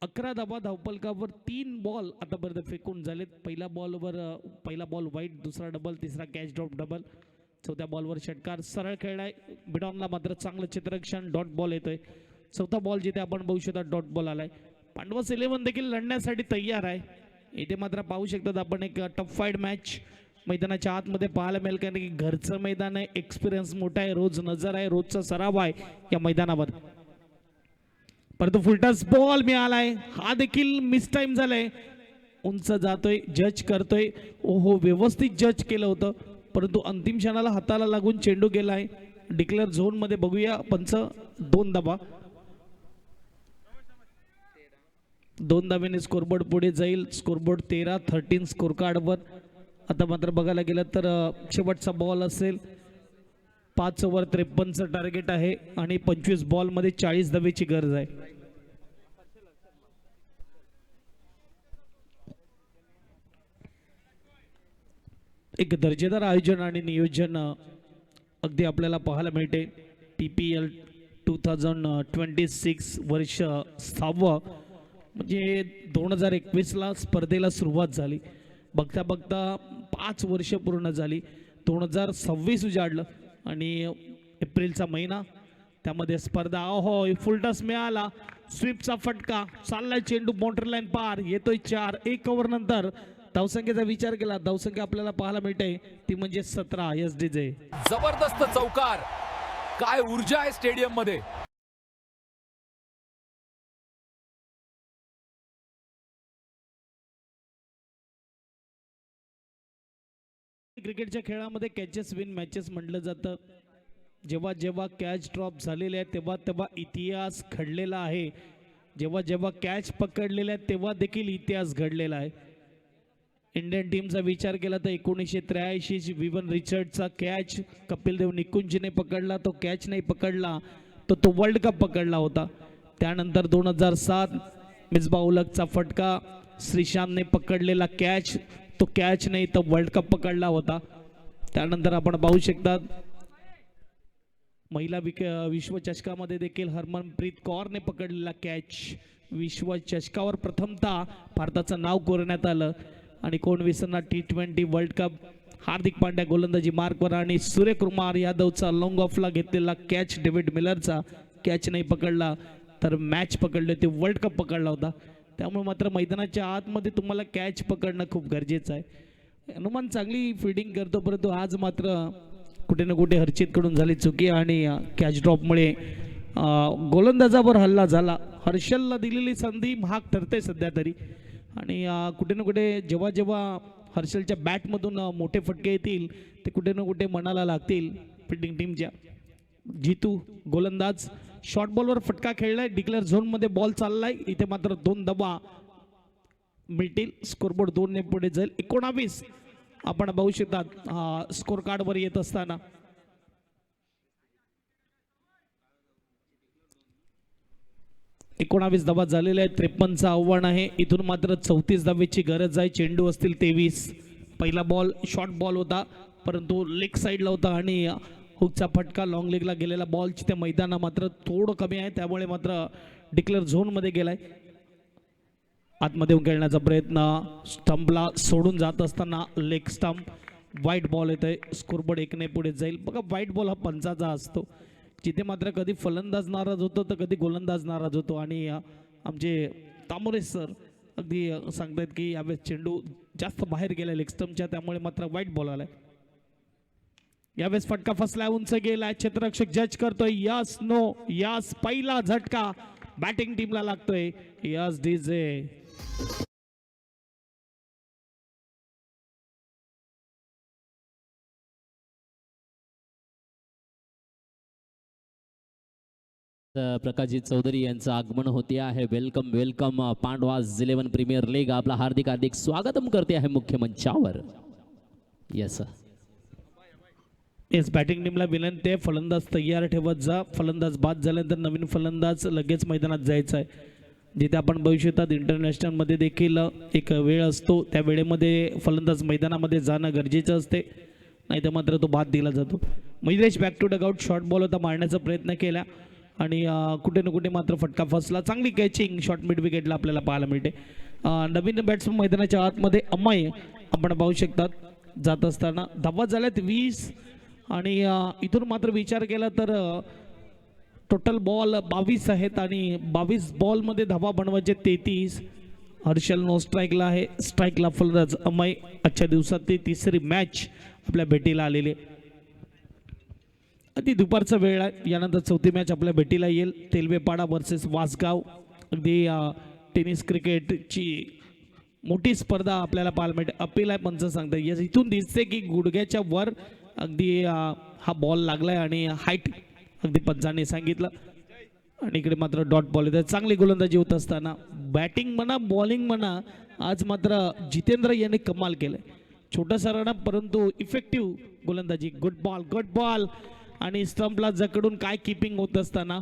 11 धावा धावपलकावर. 3 बॉल आतापर्यंत फेकून झालेत. पहिला बॉल वाईट, दुसरा डबल, तिसरा कॅच ड्रॉप डबल, 4थ्या बॉलवर षटकार. सरळ खेळलाय बिडॉनला, मात्र चांगलं क्षेत्ररक्षण. डॉट बॉल येतोय. 4था बॉल जिथे आपण बघू शकता डॉट बॉल आलाय. पांडवास 11 देखील लढण्यासाठी तयार आहे. इथे मात्र पाहू शकतात आपण एक टफ फाईट मॅच मैदानाच्या आतमध्ये पाहायला मिळेल, कारण की घरचं मैदान आहे, एक्सपिरियन्स मोठा आहे, रोज नजर आहे, रोजचा सराव आहे या मैदानावर. परंतु फुलटॉस बॉल मिळालाय, हा देखील मिस टाइम झालाय. उंच जातोय, जज करतोय, ओहो व्यवस्थित जज केलं होतं, परंतु अंतिम क्षणाला हाताला लागून चेंडू गेलाय. डिक्लेअर झोन मध्ये बघूया पंच. 2 धावा, 2 धावेने स्कोरबोर्ड पुढे जाईल. स्कोरबोर्ड 13-13 स्कोर कार्डवर. आता मात्र बघायला गेलं तर शेवटचा बॉल असेल. 5 ओव्हर 53चं टार्गेट आहे आणि 25 बॉलमध्ये 40 धावेची गरज आहे. एक दर्जेदार आयोजन आणि नियोजन अगदी आपल्याला पाहायला मिळते. PPL 2026 वर्ष 6वं, म्हणजे 2021ला स्पर्धेला सुरुवात झाली. बघता बघता 5 वर्ष पूर्ण झाली. 2026 उजाडलं आणि एप्रिलचा महिना, त्यामध्ये स्पर्धा. अहो फुलटॉस मिळाला, स्वीपचा फटका, चाललाय चेंडू बाउंड्री लाईन पार, येतोय 4. 1 ओव्हर नंतर धावसंख्येचा विचार केला, धावसंख्या आपल्याला पाहायला मिळते ती म्हणजे 17. SDJ जबरदस्त चौकार, काय ऊर्जा आहे स्टेडियम मध्ये. क्रिकेटच्या खेळामध्ये कॅचेस विन मॅचेस म्हटलं जातं. जेव्हा जेव्हा कॅच ड्रॉप झालेले आहेत तेव्हा तेव्हा इतिहास घडलेला आहे. जेव्हा जेव्हा कॅच पकडलेले आहेत तेव्हा देखील इतिहास घडलेला आहे. इंडियन टीमचा विचार केला तर 1983 विवन रिचर्डचा कॅच कपिल देव निकुंजने पकडला. तो कॅच नाही पकडला तर तो वर्ल्ड कप पकडला होता. त्यानंतर 2007 मिसबा उलगचा फटका, श्रीशांतने पकडलेला कॅच, तो कॅच नाही तर वर्ल्ड कप पकडला होता. त्यानंतर आपण पाहू शकता महिला विश्वचषकामध्ये देखील हरमनप्रीत कौरने पकडलेला कॅच. विश्वचषकावर प्रथमतः भारताचं नाव कोरण्यात आलं. आणि कोण विसरणार T20 world cup. Hardik Pandya गोलंदाजी मार्कवर आणि सूर्यकुमार यादवचा लॉंग ऑफला घेतलेला कॅच, डेव्हिड मिलरचा कॅच नाही पकडला तर मॅच पकडले, ते वर्ल्ड कप पकडला होता. त्यामुळे मात्र मैदानाच्या आतमध्ये तुम्हाला कॅच पकडणं खूप गरजेचं आहे. हनुमान चांगली फिल्डिंग करतो, परंतु आज मात्र कुठे ना कुठे हर्षितकडून झाली चुकी आणि कॅच ड्रॉपमुळे गोलंदाजावर हल्ला झाला. हर्षलला दिलेली संधी महाग ठरते सध्या तरी. आणि कुठे ना कुठे जेव्हा जेव्हा हर्षलच्या बॅटमधून मोठे फटके येतील ते कुठे ना कुठे मनाला लागतील फिल्डिंग टीमच्या. जितू गोलंदाज शॉर्ट बॉलवर फटका खेळलाय, डिक्लेअर झोनमध्ये बॉल चाललाय. इथे मात्र 2 धावा मिळतील. स्कोरबोर्ड 2 ने पुढे जाईल. 19 आपण बघू शकता स्कोर कार्डवर येत असताना. एकोणावीस धावा झालेल्या आहेत. 53चं आव्हान आहे. इथून मात्र 34 धावेची गरज आहे. चेंडू असतील 23. पहिला बॉल शॉर्ट बॉल होता, परंतु लेग साईडला होता आणि हुकचा फटका लॉंग लेगला गेलेला बॉलची त्या मैदाना मात्र थोडं कमी आहे, त्यामुळे मात्र डिक्लेअर झोनमध्ये गेलाय. आतमध्ये येऊन खेळण्याचा प्रयत्न, स्टंपला सोडून जात असताना लेग स्टंप, वाईट बॉल येतोय. स्कोरबोर्ड 1 ने पुढे जाईल. बघा वाईट बॉल हा पंचाचा असतो, जिथे मात्र कधी फलंदाज नाराज होतो तर कधी गोलंदाज नाराज होतो. आणि आमचे तामोरे सर अगदी सांगतायत की यावेळेस चेंडू जास्त बाहेर गेला लेग स्टंपच्या, त्यामुळे मात्र वाईट बॉल आलाय. यावेळेस फटका फसलाय, उंच गेलाय. क्षेत्ररक्षक जज करतोय. Yes no yes. पहिला झटका बॅटिंग टीमला लागतोय. Yes DJ. प्रकाशजी चौधरी यांचं आगमन होते आहे. Welcome welcome. Pandavas 11 premier league आपला हार्दिक हार्दिक स्वागतम करते आहे मुख्य मंचावर. येस येस, बॅटिंग टीमला विनंती आहे फलंदाज तयार ठेवत जा. फलंदाज बाद झाल्यानंतर नवीन फलंदाज लगेच मैदानात जायचा आहे. जिथे आपण बघू शकतात इंटरनॅशनलमध्ये देखील एक वेळ असतो, त्या वेळेमध्ये फलंदाज मैदानामध्ये जाणं गरजेचं असते, नाहीतर मात्र तो बाद दिला जातो. मैदेश back to dugout. Short ball होता, मारण्याचा प्रयत्न केला आणि कुठे ना कुठे मात्र फटका फसला. चांगली कॅचिंग शॉर्ट मिड विकेटला आपल्याला पाहायला मिळते. नवीन बॅट्समन मैदानाच्या आतमध्ये अमय आपण पाहू शकतात जात असताना. धावा झाल्यात 20 आणि इथून मात्र विचार केला तर टोटल बॉल 22 आहेत आणि 22 बॉलमध्ये धावा बनवायचे 33. हर्षल नो स्ट्राईकला आहे, स्ट्राईकला फलंदाज अमय. आजच्या दिवसातली तिसरी मॅच आपल्या भेटीला आलेली आहे. अगदी दुपारचा वेळ आहे. यानंतर चौथी मॅच आपल्या भेटीला येईल, तेलवेपाडा वर्सेस वासगाव. अगदी टेनिस क्रिकेटची मोठी स्पर्धा आपल्याला पाहायला मिळते. अपील आहे पंच सांगतात. यस, इथून दिसते की गुडघ्याच्या वर अगदी हा बॉल लागलाय आणि हाईट अगदी पंचाने सांगितलं. आणि इकडे मात्र डॉट बॉल येतात. चांगली गोलंदाजी होत असताना बॅटिंग म्हणा बॉलिंग म्हणा आज मात्र जितेंद्र याने कमाल केलंय. छोटासा रन परंतु इफेक्टिव्ह गोलंदाजी. गुड बॉल आणि स्टंपला जकडून काय किपिंग होत असताना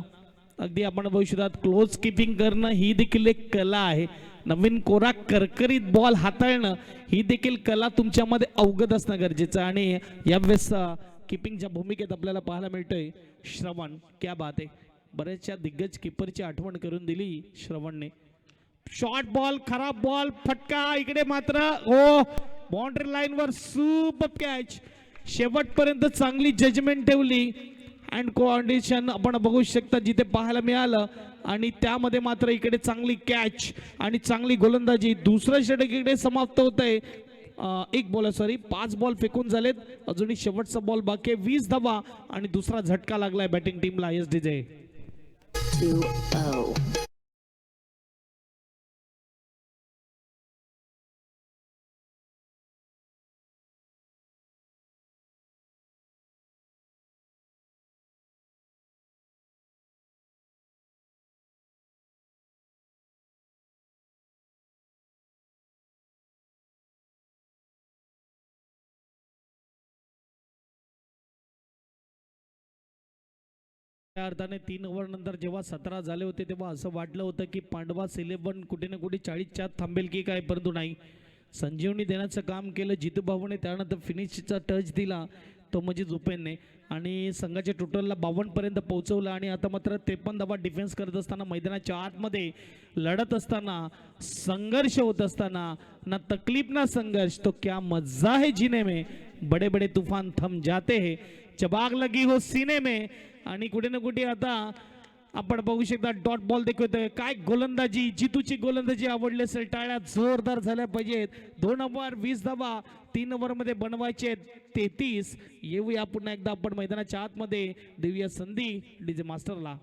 अगदी आपण बघू शकतात क्लोज किपिंग करणं ही देखील एक कला आहे. नवीन कोरा करकरीत बॉल हाताळणं ही देखील कला तुमच्यामध्ये अवगत असणं गरजेचं. आणि यावेळेस किपिंगच्या भूमिकेत आपल्याला पाहायला मिळतोय श्रवण. क्या बात आहे. बऱ्याचशा दिग्गज किपरची आठवण करून दिली श्रवणने. शॉर्ट बॉल, खराब बॉल, फटका. इकडे मात्र बाउंड्री लाईनवर सुपर कॅच. शेवटपर्यंत चांगली जजमेंट ठेवली अँड कोऑर्डिनेशन आपण बघू शकता जिथे पाहायला मिळालं. आणि त्यामध्ये मात्र इकडे चांगली कॅच आणि चांगली गोलंदाजी. दुसरं षटक इकडे समाप्त होत आहे. 5 बॉल फेकून झालेत. अजूनही शेवटचा बॉल बाकी आहे. 20 धावा आणि दुसरा झटका लागलाय बॅटिंग टीमला SDJ. 2-0. त्या अर्थाने 3 ओव्हर नंतर जेव्हा 17 झाले होते तेव्हा असं वाटलं होतं की पांडवास 11 कुठे ना कुठे 40च्या थांबेल की काय, परंतु नाही. संजीवनी देण्याचं काम केलं जितू भाऊने. त्यानंतर फिनिशचा टच दिला तो म्हणजे जुपेनने आणि संघाच्या टोटलला 52 पर्यंत पोहोचवलं. आणि आता मात्र 53 धावा डिफेन्स करत असताना मैदानाच्या आतमध्ये लढत असताना संघर्ष होत असताना ना तकलीफ ना संघर्ष, तो क्या मजा है जीने में, बड़े बड़े तूफान थम जाते हैं जब आग लगी हो सीने में. आणि कुठे ना कुठे आता आपण बघू शकता डॉट बॉल देखील. काय गोलंदाजी, जितूची गोलंदाजी आवडली असेल. टाळ्या जोरदार झाल्या पाहिजेत. 2 ओव्हर 20 धावा 3 ओव्हरमध्ये बनवायचे 33. येऊया पुन्हा एकदा आपण मैदानाच्या आतमध्ये, देऊया संधी डीजे मास्टरला.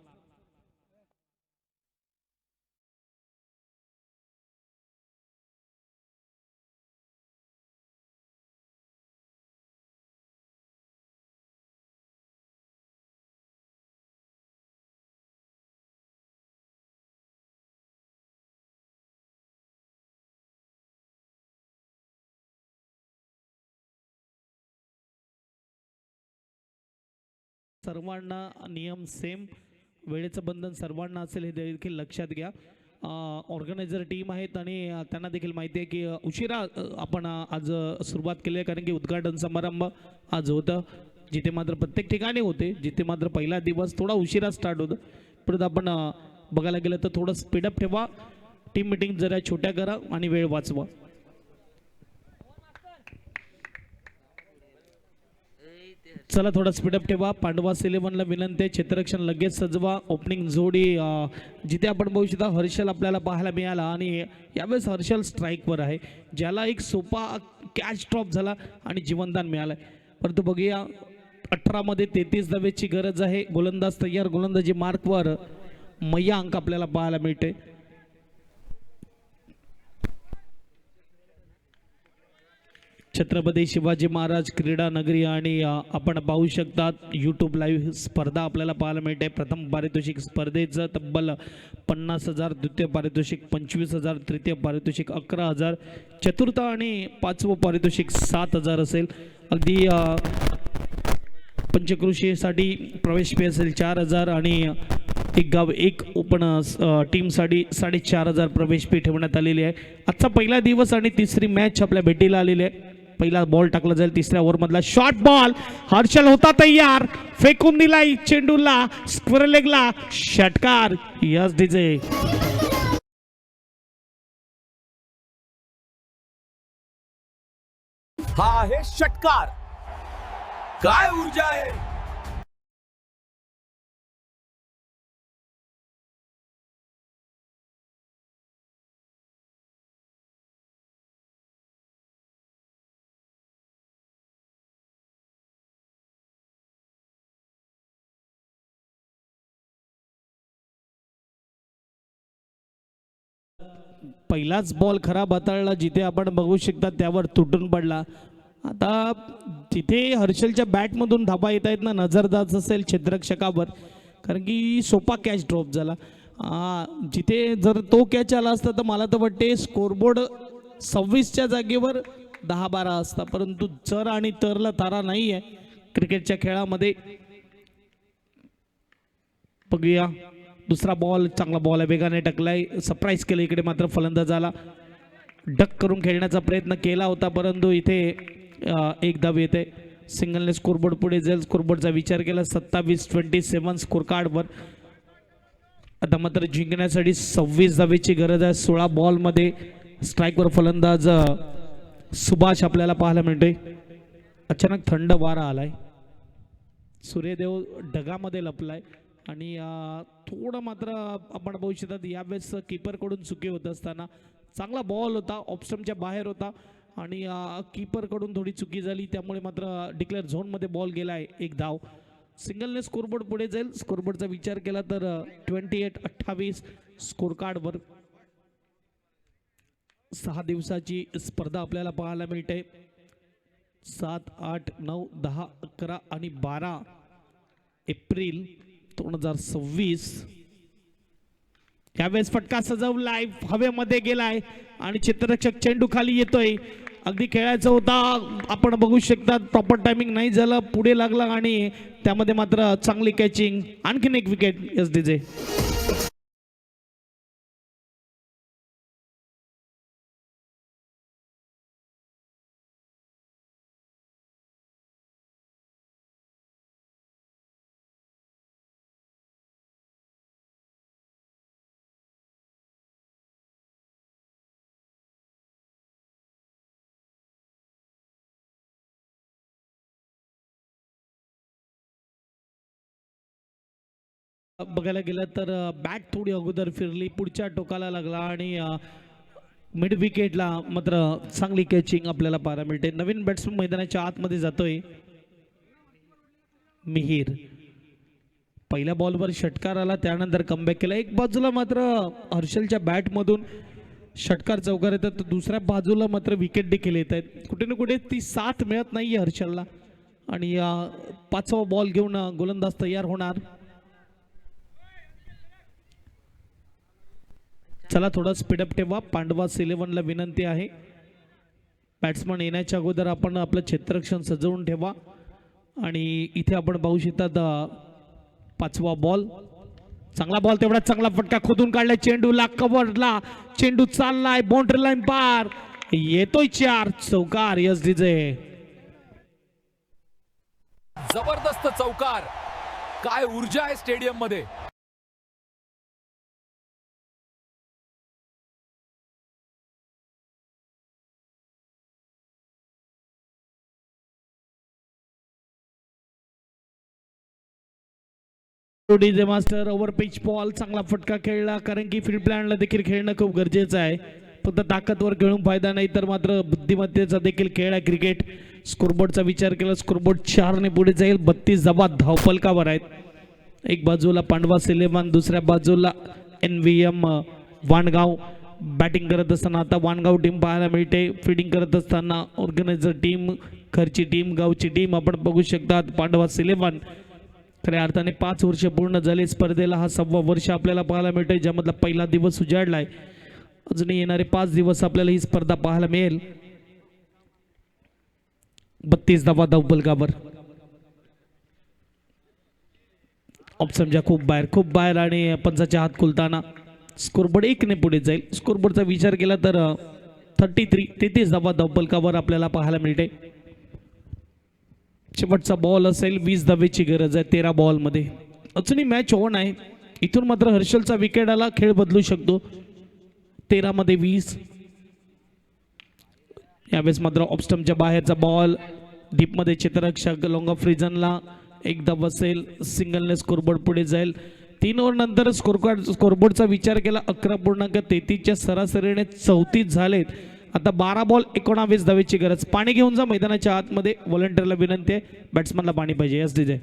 सर्वांना नियम सेम, वेळेचं बंधन सर्वांना असेल हे देखील लक्षात घ्या. ऑर्गनायझर टीम आहेत आणि त्यांना देखील माहिती आहे की उशिरा आपण आज सुरुवात केली आहे, कारण की उद्घाटन समारंभ आज होतं जिथे मात्र प्रत्येक ठिकाणी होते, जिथे मात्र पहिला दिवस थोडा उशिरा स्टार्ट होतं. परत आपण बघायला गेलं तर थोडं स्पीडअप ठेवा, टीम मिटिंग जरा छोट्या करा आणि वेळ वाचवा. चला थोडा स्पीडअप ठेवा. पांडवास 11ला विनंती आहे, क्षेत्ररक्षण लगेच सजवा. ओपनिंग जोडी जिथे आपण बघू शकता हर्षल आपल्याला पाहायला मिळाला आणि यावेळेस हर्षल स्ट्राईकवर आहे, ज्याला एक सोपा कॅच ड्रॉप झाला आणि जीवनदान मिळालं. परंतु बघूया 18 मध्ये 33 धावेची गरज आहे. गोलंदाज तयार, गोलंदाजी मार्कवर मयांक आपल्याला पाहायला मिळते. छत्रपती शिवाजी महाराज क्रीडा नगरी आणि आपण पाहू शकतात यूट्यूब लाईव्ह स्पर्धा आपल्याला पाहायला मिळते. प्रथम पारितोषिक स्पर्धेचं तब्बल 50,000, द्वितीय पारितोषिक 25,000, तृतीय पारितोषिक 11,000, चतुर्थ आणि 5वं पारितोषिक 7,000 असेल. अगदी पंचकृषीसाठी प्रवेश फी असेल 4,000 आणि एक गाव एक ओपन टीमसाठी 4,500 प्रवेश फी ठेवण्यात आलेली आहे. आजचा पहिला दिवस आणि तिसरी मॅच आपल्या भेटीला आलेली आहे. पहिला बॉल टाकला जाईल तिसऱ्या ओव्हरमधला. शॉर्ट बॉल, हर्षल होता तयार, फेकून दिला चेंडूला, स्क्वेअर लेगला षटकार. Yes DJ. हा आहे षटकार. काय ऊर्जा आहे. पहिलाच बॉल खराब हाताळला, जिथे आपण बघू शकता त्यावर तुटून पडला. आता तिथे हर्षलच्या बॅटमधून धाबा येत आहेत ना, नजरदाज असेल क्षेत्ररक्षकावर, कारण की सोपा कॅच ड्रॉप झाला. जिथे जर तो कॅच आला असता तर मला तर वाटते स्कोरबोर्ड 26च्या जागेवर 10-12 असता, परंतु जर आणि तरला तारा नाही आहे क्रिकेटच्या खेळामध्ये. बघूया दुसरा बॉल, चांगला बॉल आहे, वेगाने टाकलाय, सरप्राईज केलं इकडे. मात्र फलंदाजाला डक करून खेळण्याचा प्रयत्न केला होता, परंतु इथे एक धाव येते. सिंगलने स्कोरबोर्ड पुढे जाईल. स्कोरबोर्डचा विचार केला 27-27 स्कोर कार्डवर. आता मात्र जिंकण्यासाठी 26 धावेची गरज आहे. 16 बॉलमध्ये स्ट्राईकवर फलंदाज सुभाष आपल्याला पाहायला मिळतोय. अचानक थंड वारा आलाय, सूर्यदेव ढगामध्ये लपलाय आणि थोडं मात्र आपण बघू शकतात यावेळेस कीपरकडून चुकी होत असताना. चांगला बॉल होता, ऑफस्टम्पच्या बाहेर होता आणि कीपरकडून थोडी चुकी झाली, त्यामुळे मात्र डिक्लेअर झोनमध्ये बॉल गेला आहे. एक धाव. सिंगलने स्कोरबोर्ड पुढे जाईल. स्कोरबोर्डचा विचार केला तर 28-28 स्कोर कार्डवर 6 दिवसाची स्पर्धा आपल्याला पाहायला मिळते. 7, 8, 9, 10, 11 आणि 12 एप्रिल 2026. यावेळेस फटका सजवलाय, हवेमध्ये गेलाय आणि क्षेत्ररक्षक चेंडू खाली येतोय. अगदी खेळायचं होता, आपण बघू शकता प्रॉपर टायमिंग नाही झालं, पुढे लागला आणि त्यामध्ये मात्र चांगली कॅचिंग. आणखीन एक विकेट SDJ. बघायला गेलं तर बॅट थोडी अगोदर फिरली, पुढच्या टोकाला लागला आणि मिड विकेटला मात्र चांगली कॅचिंग आपल्याला पाहायला मिळते. नवीन बॅट्समन मैदानाच्या आतमध्ये जातोय मिहीर. पहिल्या बॉलवर षटकार आला, त्यानंतर कमबॅक केला. एक बाजूला मात्र हर्षलच्या बॅटमधून षटकार चौकार येतात, तर दुसऱ्या बाजूला मात्र विकेट देखील येत आहेत. कुठे ना कुठे ती साथ मिळत नाहीये हर्षलला आणि 5वा बॉल घेऊन गोलंदाज तयार होणार. चला थोडा स्पीडअप ठेवा. पांडवास 11ला विनंती आहे, बॅट्समन येण्याच्या अगोदर आपण आपलं क्षेत्ररक्षण सजवून ठेवा. आणि इथे आपण पाहू शकतात 5वा बॉल, चांगला बॉल, तेवढा चांगला फटका खोदून काढलाय. चेंडूला कव्हरला, चेंडू चाललाय बाउंड्री लाईन पार, येतोय 4 चौकार. SDJ. जबरदस्त चौकार, काय ऊर्जा आहे स्टेडियम मध्ये. DJ master over pitch ball, चांगला फटका खेळला, कारण की फील्ड प्लॅनला देखील खेळणं खूप गरजेचं आहे. फक्त ताकदवर खेळून फायदा नाही, तर मात्र बुद्धिमत्तेचा देखील खेळ आहे क्रिकेट. स्कोरबोर्डचा विचार केला, स्कोरबोर्ड 4ने पुढे जाईल. 32 धावा धावफलकावर आहेत. एक बाजूला पांडवा 11, दुसऱ्या बाजूला NVM वाणगाव बॅटिंग करत असताना. आता वाणगाव टीम पाहायला मिळते फिल्डिंग करत असताना. ऑर्गनायझर टीम, घरची टीम, गावची टीम आपण बघू शकतात. पांडवा 11 खऱ्या अर्थाने 5 वर्ष पूर्ण झाले स्पर्धेला. हा 6वा वर्ष आपल्याला पाहायला मिळतंय, ज्यामधला पहिला दिवस उजाडलाय. अजूनही येणारे 5 दिवस आपल्याला ही स्पर्धा पाहायला मिळेल. 32 धावा धावफलकावर. ऑप्शनच्या खूप बाहेर आणि पंचाच्या हात खुलताना स्कोरबोर्ड 1ने पुढे जाईल. स्कोरबोर्डचा विचार केला तर 33 धावा धावफलकावर आपल्याला पाहायला मिळते. शेवटचा बॉल असेल, 20 धावेची गरज आहे 13 बॉलमध्ये. अजूनही मॅच ऑन आहे. इथून मात्र हर्षलचा विकेट आला, खेळ बदलू शकतो. 13 मध्ये 20. यावेळेस मात्र ऑफस्टम्पच्या बाहेरचा बॉल, डीपमध्ये क्षेत्ररक्षक लॉंग ऑफ रिजनला एक धाव असेल. सिंगलने स्कोरबोर्ड पुढे जाईल. 3 ओव्हर नंतर स्कोरबोर्डचा विचार केला 11.33च्या सरासरीने 34 झालेत. आता 12 बॉल 19 धावेची गरज. पाणी घेऊन जा मैदानाच्या आतमध्ये. व्हॉलंटियरला विनंती आहे, बॅट्समनला पाणी पाहिजे. SDJ.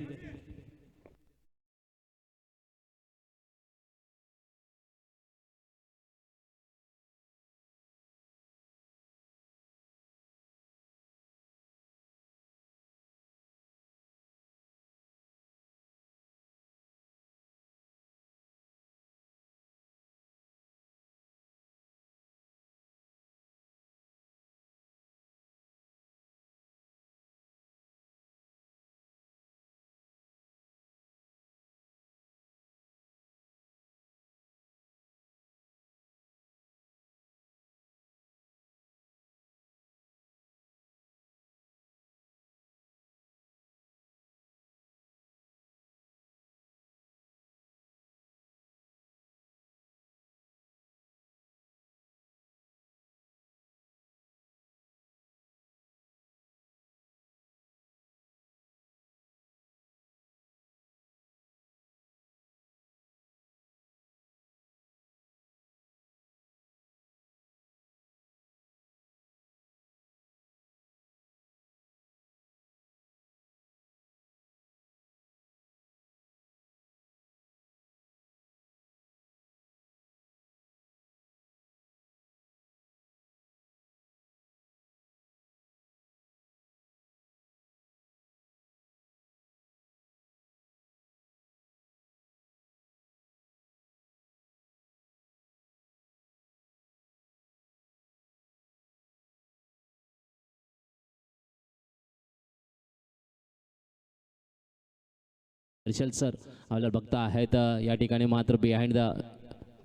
हर्षल सर आपल्याला बघता आहेत या ठिकाणी मात्र behind the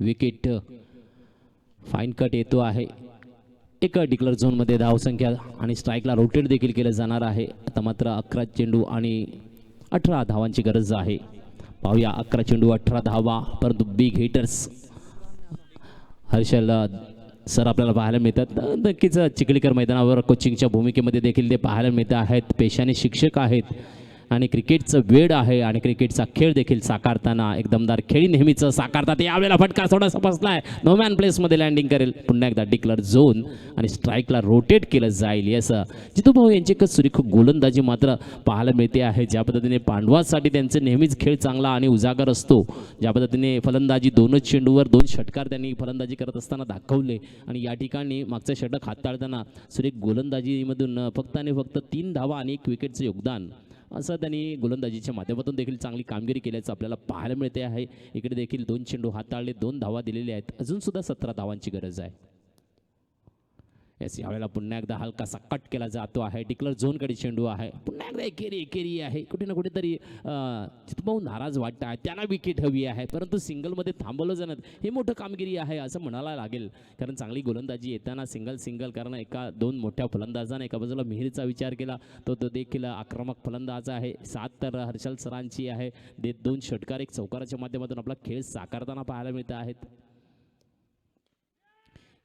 wicket fine cut येतो आहे. एक डिक्लेअर झोनमध्ये धावसंख्या आणि स्ट्राईकला रोटेट देखील केलं जाणार आहे. आता मात्र 11 चेंडू आणि 18 धावांची गरज आहे. पाहूया 11 चेंडू 18 धावा, परंतु बिग हिटर्स हर्षल सर आपल्याला पाहायला मिळतात. नक्कीच चिखलीकर मैदानावर कोचिंगच्या भूमिकेमध्ये देखील ते पाहायला मिळत आहेत. पेशाने शिक्षक आहेत आणि क्रिकेटचं वेड आहे आणि क्रिकेटचा खेळ देखील साकारताना एक दमदार खेळी नेहमीच साकारतात. यावेळेला फटका थोडासा बसलाय, नो मॅन प्लेसमध्ये लँडिंग करेल. पुन्हा एकदा डिक्लेअर झोन आणि स्ट्राईकला रोटेट केलं जाईल. येस, जितू भाऊ यांची एक सुरेख गोलंदाजी मात्र पाहायला मिळते आहे. ज्या पद्धतीने पांडवासाठी त्यांचे नेहमीच खेळ चांगला आणि उजागर असतो, ज्या पद्धतीने फलंदाजी 2च चेंडूवर 2 षटकार त्यांनी फलंदाजी करत असताना दाखवले आणि या ठिकाणी मागचं षटक हाताळताना सुरेख गोलंदाजीमधून फक्त आणि फक्त 3 धावा आणि 1 विकेटचं योगदान असं त्यांनी गोलंदाजीच्या माध्यमातून देखील चांगली कामगिरी केल्याचं आपल्याला पाहायला मिळते आहे. इकडे देखील 2 चेंडू हाताळले, 2 धावा दिलेल्या आहेत. अजूनसुद्धा 17 धावांची गरज आहे. येस, यावेळेला पुन्हा एकदा हलकासा कट केला जातो आहे. डिक्लेअर झोनकडे चेंडू आहे. पुन्हा एकदा एकेरी आहे. कुठे ना कुठेतरी चितभाऊ नाराज वाटत आहे. त्यांना विकेट हवी आहे, परंतु सिंगलमध्ये थांबवलं जाणं हे मोठं कामगिरी आहे असं म्हणायला लागेल. कारण चांगली गोलंदाजी येताना सिंगल कारण 2 मोठ्या फलंदाजाने एका बाजूला मिहिरचा विचार केला, तो देखील आक्रमक फलंदाज आहे. 7 तर हर्षल सरांची आहे. 2 षटकार 1 चौकाराच्या माध्यमातून आपला खेळ साकारताना पाहायला मिळत आहेत.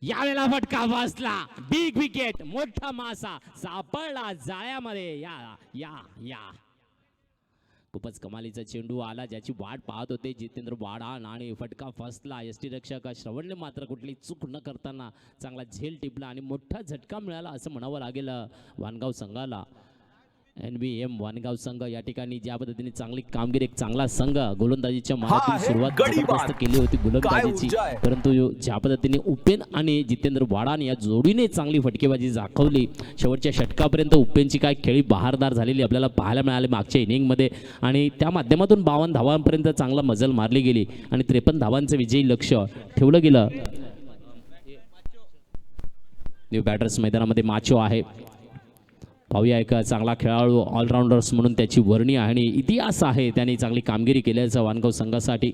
यावेळेला फटका बसला, बिग विकेट, मोठा मासा सापडला जाळ्यामध्ये. या या या खूपच कमालीचा चेंडू आला, ज्याची वाट पाहत होते जितेंद्र वाडान आणि फटका फसला. यष्टीरक्षक श्रवणने मात्र कुठली चूक न करताना चांगला झेल टिपला आणि मोठा झटका मिळाला असं म्हणावं लागेल वानगाव संघाला. NBM वानगाव संघ या ठिकाणी ज्या पद्धतीने चांगली कामगिरी, एक चांगला संघ गोलंदाजीच्या मार्गातून सुरुवात जबरदस्त केली होती गोलंदाजीची, परंतु ज्या पद्धतीने उपेन आणि जितेंद्र वाडान या जोडीने चांगली फटकेबाजी दाखवली. शेवटच्या षटकापर्यंत उपेनची काय खेळी बहारदार झालेली आपल्याला पाहायला मिळाली मागच्या इनिंगमध्ये आणि त्या माध्यमातून 52 धावांपर्यंत चांगला मजल मारली गेली आणि 53 धावांचं विजयी लक्ष ठेवलं गेलं. न्यू बॅटर्स मैदानामध्ये माचो आहे. पाहूया, एक चांगला खेळाडू ऑलराऊंडर्स म्हणून त्याची वर्णी आहे आणि इतिहास आहे. त्यांनी चांगली कामगिरी केल्याचं वानगाव संघासाठी.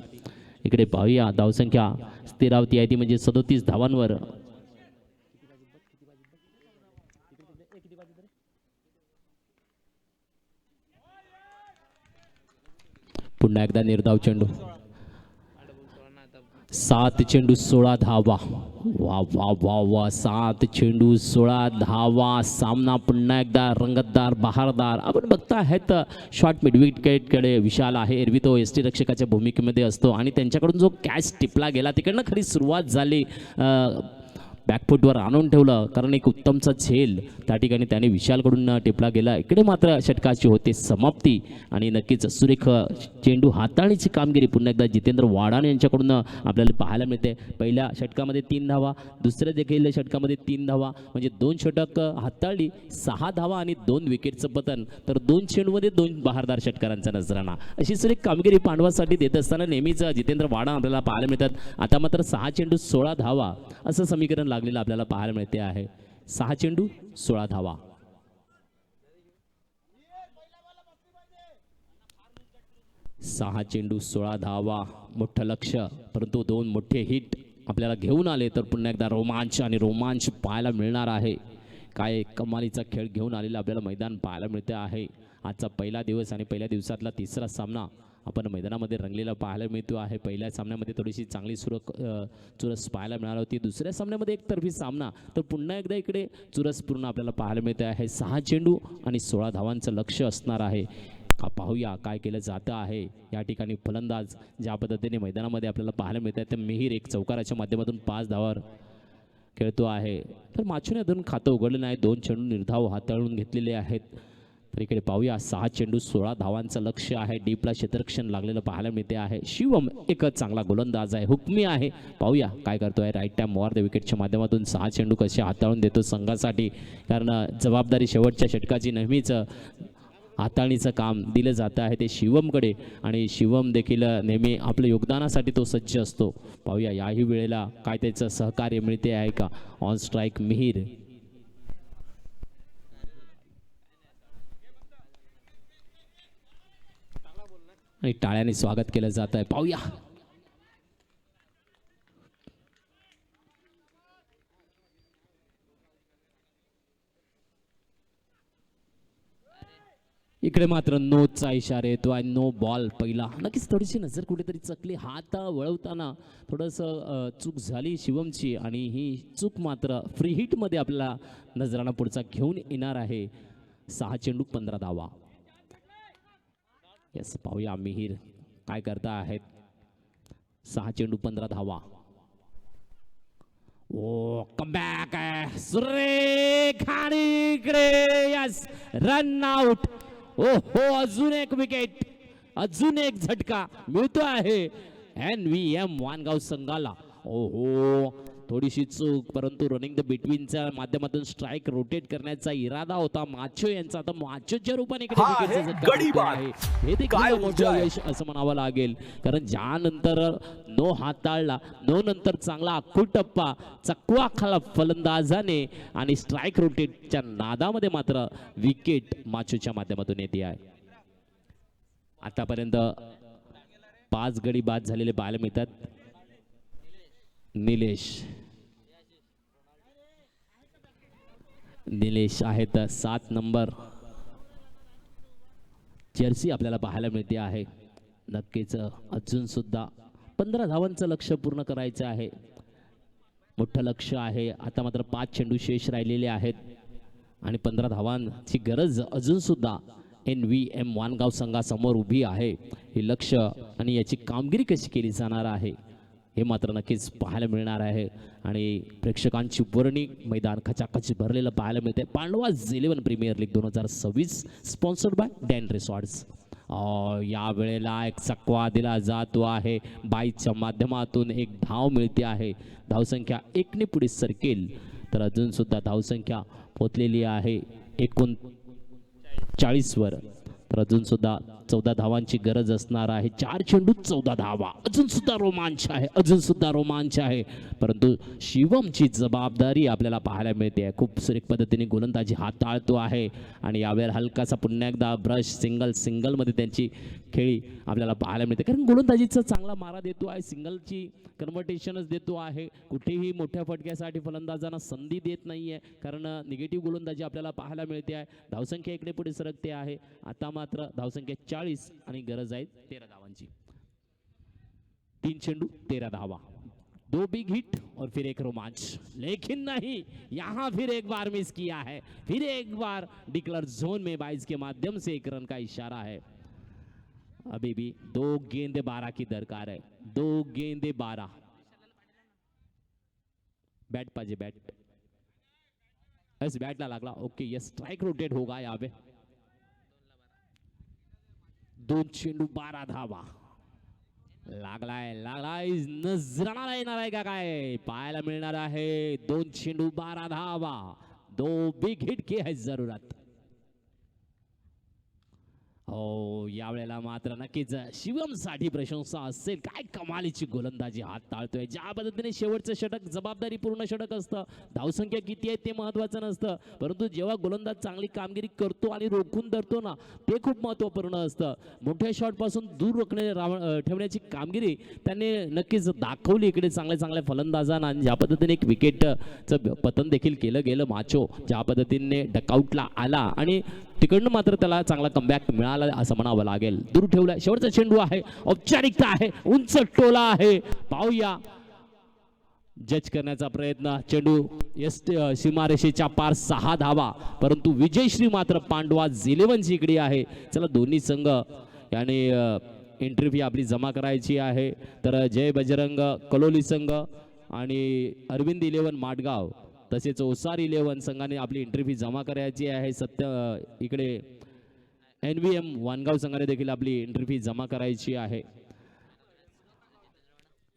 इकडे पाहूया, धावसंख्या स्थिरावती आहे ती म्हणजे 37 धावांवर. पुन्हा एकदा निर्धाव चेंडू, 7 चेंडू 16 धावा. वा वा वा वा 7 चेंडू 16 धावा. सामना पुन्हा एकदा रंगतदार बहारदार. आपण बघता आहेत शॉर्ट मिड विकेटकडे विशाल आहे. एरवी तो यष्टीरक्षकाच्या भूमिकेमध्ये असतो आणि त्यांच्याकडून जो कॅच टिपला गेला तिकडनं खरी सुरुवात झाली, बॅकफुटवर आणून ठेवलं कारण एक उत्तमचा झेल त्या ठिकाणी त्याने विशालकडून टिपला गेला. इकडे मात्र षटकाची होते समाप्ती आणि नक्कीच सुरेख चेंडू हाताळणीची कामगिरी पुन्हा एकदा जितेंद्र वाडान यांच्याकडून आपल्याला पाहायला मिळते. पहिल्या षटकामध्ये 3 धावा, दुसऱ्या देखील षटकामध्ये 3 धावा, म्हणजे 2 षटक हाताळली, 6 धावा आणि 2 विकेटचं पतन, तर 2 चेंडूमध्ये 2 बहारदार षटकारांचा नजराणा. अशी सुरेख कामगिरी पांडवासाठी देत असताना नेहमीच जितेंद्र वाडान आपल्याला पाहायला मिळतात. आता मात्र 6 चेंडू 16 धावा असं समीकरण लागलेलं आपल्याला पाहायला मिळते आहे. 6 चेंडू 16 धावा. सहा चेंडू 16 धावा, मोठं लक्ष, परंतु 2 मोठे हिट आपल्याला घेऊन आले तर पुन्हा एकदा रोमांच पाहायला मिळणार आहे. काय कमालीचा खेळ घेऊन आलेला आपल्याला मैदान पाहायला मिळते आहे. आजचा पहिला दिवस आणि पहिल्या दिवसातला तिसरा सामना आपण मैदानामध्ये रंगलेला पाहायला मिळतो आहे. पहिल्या सामन्यामध्ये थोडीशी चांगली चुरस पाहायला मिळाली होती. दुसऱ्या सामन्यामध्ये एकतर्फी सामना, तर पुन्हा एकदा इकडे चुरस पूर्ण आपल्याला पाहायला मिळते आहे. 6 चेंडू आणि 16 धावांचं लक्ष असणार आहे. पाहूया काय केलं जातं आहे. या ठिकाणी फलंदाज ज्या पद्धतीने मैदानामध्ये आपल्याला पाहायला मिळत आहे, तर मिहीर एक चौकाराच्या माध्यमातून 5 धावावर खेळतो आहे. तर माचोने अजून खातं उघडलं नाही. 2 चेंडू निर्धाव हाताळून घेतलेले आहेत. तर इकडे पाहूया, 6 चेंडू 16 धावांचं लक्ष आहे. डीपला क्षेत्ररक्षण लागलेलं पाहायला मिळते आहे. शिवम एक चांगला गोलंदाज आहे, हुकमी आहे. पाहूया काय करतोय. राईट टाइम ओव्हर द विकेटच्या माध्यमातून 6 चेंडू कसे हाताळून देतो संघासाठी, कारण जबाबदारी शेवटच्या षटकाची नेहमीच हाताळणीचं काम दिलं जातं आहे ते शिवमकडे, आणि शिवम देखील नेहमी आपल्या योगदानासाठी तो सज्ज असतो. पाहूया याही वेळेला काय त्याचं सहकार्य मिळते आहे का. On strike Mihir. आणि टाळ्याने स्वागत केलं जात आहे. पाहूया इकडे मात्र नोचा इशारा येतो आणि नो बॉल पहिला. नक्कीच थोडीशी नजर कुठेतरी चकली, हात वळवताना थोडंसं चूक झाली शिवमची आणि ही चूक मात्र फ्री हिटमध्ये आपल्याला नजराना पुढचा घेऊन येणार आहे. 6 चेंडू 15 धावा. येस, पाहूया मिहीर काय करता आहेत. 6 चेंडू 15 धावा. ओ कमबॅक आहे सुरेख आणि इकडे यस रन आउट. ओ हो, अजून एक विकेट, अजून एक झटका मिळतो आहे NVM वानगाव संघाला. ओ हो, थोडीशी चूक, परंतु रनिंग द बिटवीनच्या माध्यमातून स्ट्राइक रोटेट करण्याचा इरादा होता माचो यांचा. आता माचोच्या रूपाने इकडे विकेटचा झटका मिळतो आहे. हे देखील मोठं यश असं म्हणावं लागेल, कारण ज्यानंतर नो हाताळला, नो नंतर चांगला टप्पा चकवा खाला फलंदाजाने आणि स्ट्राइक रोटेटच्या नादामध्ये मात्र विकेट माचोच्या माध्यमातून येते आहे. आतापर्यंत 5 गडी बाद झालेले पाहायला मिळतात. निलेश आहेत 7 नंबर जर्सी आपल्याला पाहायला मिळते आहे. नक्कीच अजून सुद्धा 15 धावांचं लक्ष्य पूर्ण करायचं आहे. मोठं लक्ष्य आहे. आता मात्र 5 चेंडू शेष राहिलेले आहेत आणि 15 धावांची गरज अजून सुद्धा NVM वानगाव संघासमोर उभी आहे. हे लक्ष्य आणि याची कामगिरी कशी केली जाणार आहे हे मात्र नक्कीच पाहायला मिळणार आहे. आणि प्रेक्षकांची वर्णी मैदान खचाखच भरलेलं पाहायला मिळते. Pandavas 11 premier league 2026 sponsored by Dan resorts. या वेळेला एक चकवा दिला जातो आहे. बाईच्या माध्यमातून एक धाव मिळते आहे. धावसंख्या 1 ने पुढे सरकेल तर अजून सुद्धा धावसंख्या पोचलेली आहे 39 वर. तर अजून सुद्धा 14 धावांची गरज असणार आहे. 4 चेंडू 14 धावा. अजून सुद्धा रोमांच आहे, अजून सुद्धा रोमांच आहे. परंतु शिवमची जबाबदारी आपल्याला पाहायला मिळते. खूप सुरेख पद्धतीने गोलंदाजी हाताळतो आहे आणि यावेळेला हलकासा पुन्हा एकदा ब्रश सिंगलमध्ये त्यांची खेळी आपल्याला पाहायला मिळते. कारण गोलंदाजीचा चांगला मारा देतो आहे, सिंगलची कन्व्हर्टेशनच देतो आहे. कुठेही मोठ्या फटक्यासाठी फलंदाजांना संधी देत नाही आहे, कारण निगेटिव्ह गोलंदाजी आपल्याला पाहायला मिळते आहे. धावसंख्या इकडे पुढे सरकते आहे. आता मात्र धावसंख्या 40 आणि गरज आहे 13 धावांची. 3 चेंडू 13 धावा. 2 बिग हिट और फिर एक रोमांच, लेकिन नहीं, यहाँ फिर एक बार मिस किया है. फिर एक बार डिक्लेयर जोन में 22 के माध्यम से 1 रन का इशारा है. अभी भी 2 गेंदे 12 की दरकार है. 2 गेंदे 12. बैट पाहिजे, बैट. बस बैटला लागला. ओके, ये स्ट्राइक रोटेट होगा यहाँ पे. 2 चेंडू 12 धावा. लागलाय नजराला येणार आहे का काय पाहायला मिळणार आहे. 2 चेंडू 12 धावा. 2 बिग हिट की है जरूरत. हो, यावेळेला मात्र नक्कीच शिवमसाठी प्रशंसा असेल. काय कमालीची गोलंदाजी हाताळतोय. ज्या पद्धतीने शेवटचं षटक जबाबदारीपूर्ण षटक असतं. धावसंख्या किती आहे ते महत्त्वाचं नसतं, परंतु जेव्हा गोलंदाज चांगली कामगिरी करतो आणि रोखून धरतो ना, ते खूप महत्त्वपूर्ण असतं. मोठ्या शॉटपासून दूर ठेवण्याची कामगिरी त्यांनी नक्कीच दाखवली इकडे चांगल्या फलंदाजांना. आणि ज्या पद्धतीने एक विकेटचं पतन देखील केलं गेलं. माचो ज्या पद्धतीने डकआउटला आला आणि तिकडनं मात्र त्याला चांगला कमबॅक मिळाला असं म्हणावं लागेल. दूर ठेवलाय. शेवटचा चेंडू आहे, औपचारिकता आहे, उंच टोला आहे. पाहूया जज करण्याचा प्रयत्न. चेंडू सीमारेषेच्या पार 6 धावा. परंतु विजयश्री मात्र पांडवाज 11 इकडे आहे. चला, दोन्ही संघ याने एंट्री फी आपली जमा करायची आहे. तर जय बजरंग कलोली संघ आणि अरविंद 11 माटगाव तसेच ओसार 11 संघाने आपली एंट्री फी जमा करायची आहे. इकडे NVM वानगाव संघाने देखील आपली एंट्री फी जमा करायची आहे.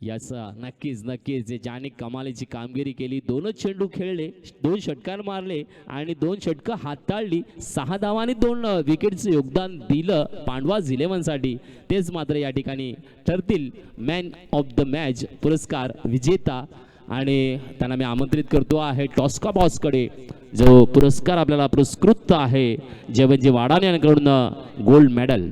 याचा नक्कीच ज्याने कमालीची कामगिरी केली. 2 चेंडू खेळले, 2 षटकार मारले आणि 2 षटकं हाताळली. 6 धावांनी 2 विकेटचं योगदान दिलं पांडवाज 11 साठी. तेच मात्र या ठिकाणी ठरतील मॅन ऑफ द मॅच पुरस्कार विजेता. आणि त्यांना मी आमंत्रित करतो आहे टॉस्का बॉसकडे, जो पुरस्कार आपल्याला पुरस्कृत आहे जेवणजी वाडाणे यांच्याकडून गोल्ड मेडल.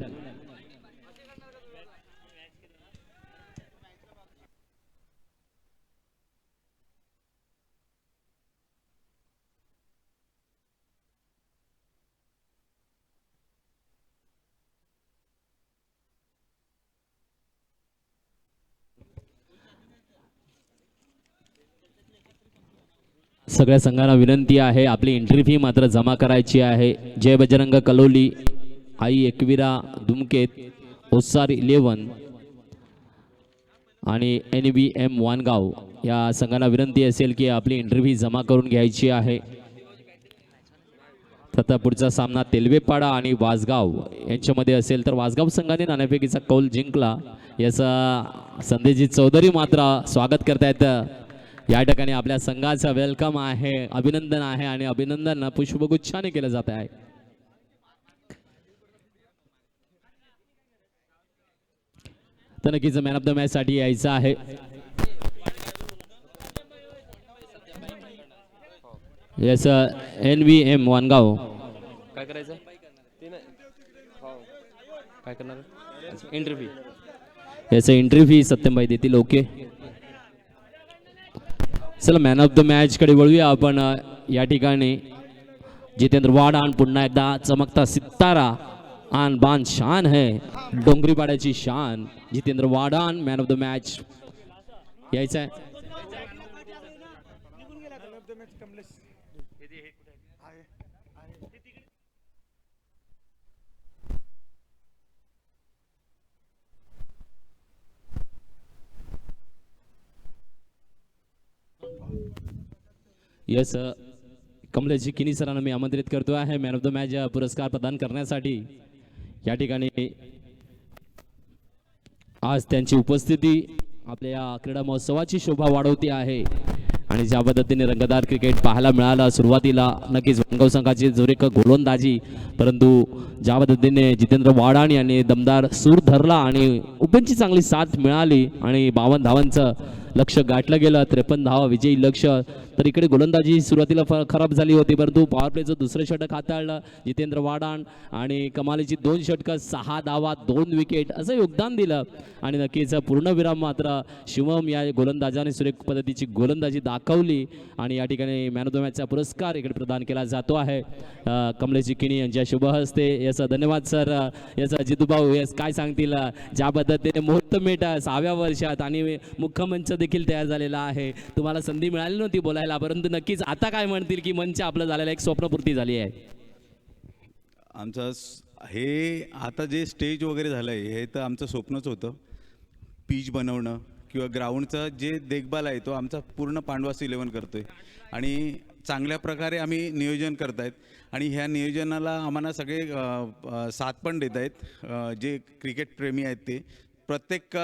सगळ्या संघांना विनंती आहे, आपली एंट्री फी मात्र जमा करायची आहे. जय बजरंग कलोली, आई एकविरा दुमकेत, ओसार 11 आणि NBM वानगाव या संघांना विनंती असेल की आपली एंट्री फी जमा करून घ्यायची आहे. आता पुढचा सामना तेलवेपाडा आणि वासगाव यांच्यामध्ये असेल तर वासगाव संघाने नाणेफेकीचा कौल जिंकला, याचा संदेशजी चौधरी मात्र स्वागत करतायत. या ठिकाणी आपल्या संघाचं वेलकम आहे, अभिनंदन आहे आणि अभिनंदन पुष्पगुच्छाने केलं जात आहे. तर नक्कीच मॅन ऑफ द मॅच साठी यायचं आहे. येस NBM वानगाव काय करायचं काय करणार एंट्री फी, याचं एंट्री फी सत्यमभाई देतील. ओके चला मॅन ऑफ द मॅच कडे वळूया आपण. या ठिकाणी जितेंद्र वाडान पुन्हा एकदा चमकता सितारा आन बान शान है, डोंगरीपाड्याची शान Jitendra Wadan man of the match यायचं आहे. यस कमलेशजी किनी सरांना मी आमंत्रित करतो आहे मॅन ऑफ द मॅच पुरस्कार प्रदान करण्यासाठी. या ठिकाणी आज त्यांची उपस्थिती आपल्या या क्रीडा महोत्सवाची शोभा वाढवते आहे आणि ज्या पद्धतीने रंगतदार क्रिकेट पाहायला मिळालं सुरुवातीला नक्कीच वानगाव संघाची जोरेक गोलंदाजी, परंतु ज्या पद्धतीने जितेंद्र वाडाण यांनी दमदार सूर धरला आणि ओपनची चांगली साथ मिळाली आणि 52 धावांचं लक्ष गाठलं गेलं, 53 धावा विजयी लक्ष. तर इकडे गोलंदाजी सुरुवातीला खराब झाली होती, परंतु पॉवर प्लेचं दुसरं षटक हाताळलं जितेंद्र वाडाण आणि कमालीची 2 षटकं 6 धावा 2 विकेट असं योगदान दिलं आणि नक्कीच पूर्णविराम मात्र शिवम या गोलंदाजाने सुरेख पद्धतीची गोलंदाजी दाखवली आणि या ठिकाणी मॅन ऑफ द मॅचचा पुरस्कार इकडे प्रदान केला जातो आहे कमलेशजी किनी यांच्या शुभ हस्ते. याचा धन्यवाद सर. याचा जितूभाऊ यस काय सांगतील, ज्या पद्धतीने मुहूर्तमेढ 6व्या वर्षात आणि मुख्यमंच देखील तयार झालेला आहे. तुम्हाला संधी मिळाली नव्हती बोलायला, परंतु नक्कीच आता काय म्हणतील की मंच आपलं झालेलं एक स्वप्नपूर्ती झाली आहे. आमचं हे आता जे स्टेज वगैरे झालं आहे हे तर आमचं स्वप्नच होतं. पीच बनवणं किंवा ग्राउंडचा जे देखभाल आहे तो आमचा पूर्ण पांडवास 11 करतो आहे आणि चांगल्या प्रकारे आम्ही नियोजन करत आहेत आणि ह्या नियोजनाला आम्हाला सगळे साथ पण देत आहेत. जे क्रिकेट प्रेमी आहेत ते प्रत्येक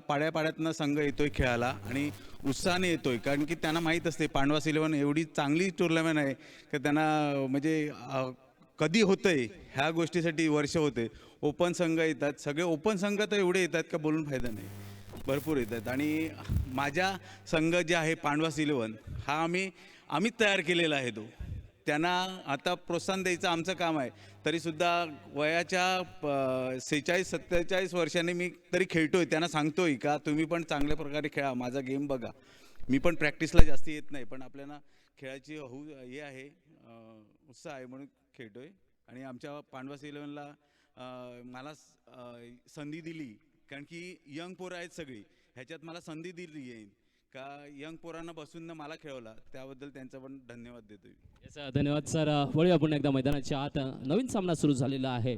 पाड्यापाड्यातनं संघ येतोय खेळायला आणि उत्साहाने येतोय, कारण की त्यांना माहीत असते पांडवास 11 एवढी चांगली टुर्नामेंट आहे की त्यांना म्हणजे कधी होतंय ह्या गोष्टीसाठी वर्ष होते. ओपन संघ येतात, सगळे ओपन संघ तर एवढे येतात का बोलून फायदा नाही, भरपूर येतात. आणि माझ्या संघ जे आहे पांडवास 11 हा आम्ही तयार केलेला आहे. तो त्यांना आता प्रोत्साहन द्यायचं आमचं काम आहे. तरीसुद्धा वयाच्या 46-47 वर्षांनी मी तरी खेळतोय, त्यांना सांगतोय का तुम्ही पण चांगल्या प्रकारे खेळा, माझा गेम बघा. मी पण प्रॅक्टिसला जास्त येत नाही, पण आपल्याला खेळाची हे आहे, उत्साह आहे म्हणून खेळतोय. आणि आमच्या पांडवास 11ला मला संधी दिली, कारण की यंग पोरं आहेत सगळी, ह्याच्यात मला संधी दिली आहे का यंग पोरांना बसून मला खेळवला, त्याबद्दल त्यांचा पण धन्यवाद देतोय. धन्यवाद सर. वळूया आपण एकदा मैदानाच्या आत. नवीन सामना सुरू झालेला आहे.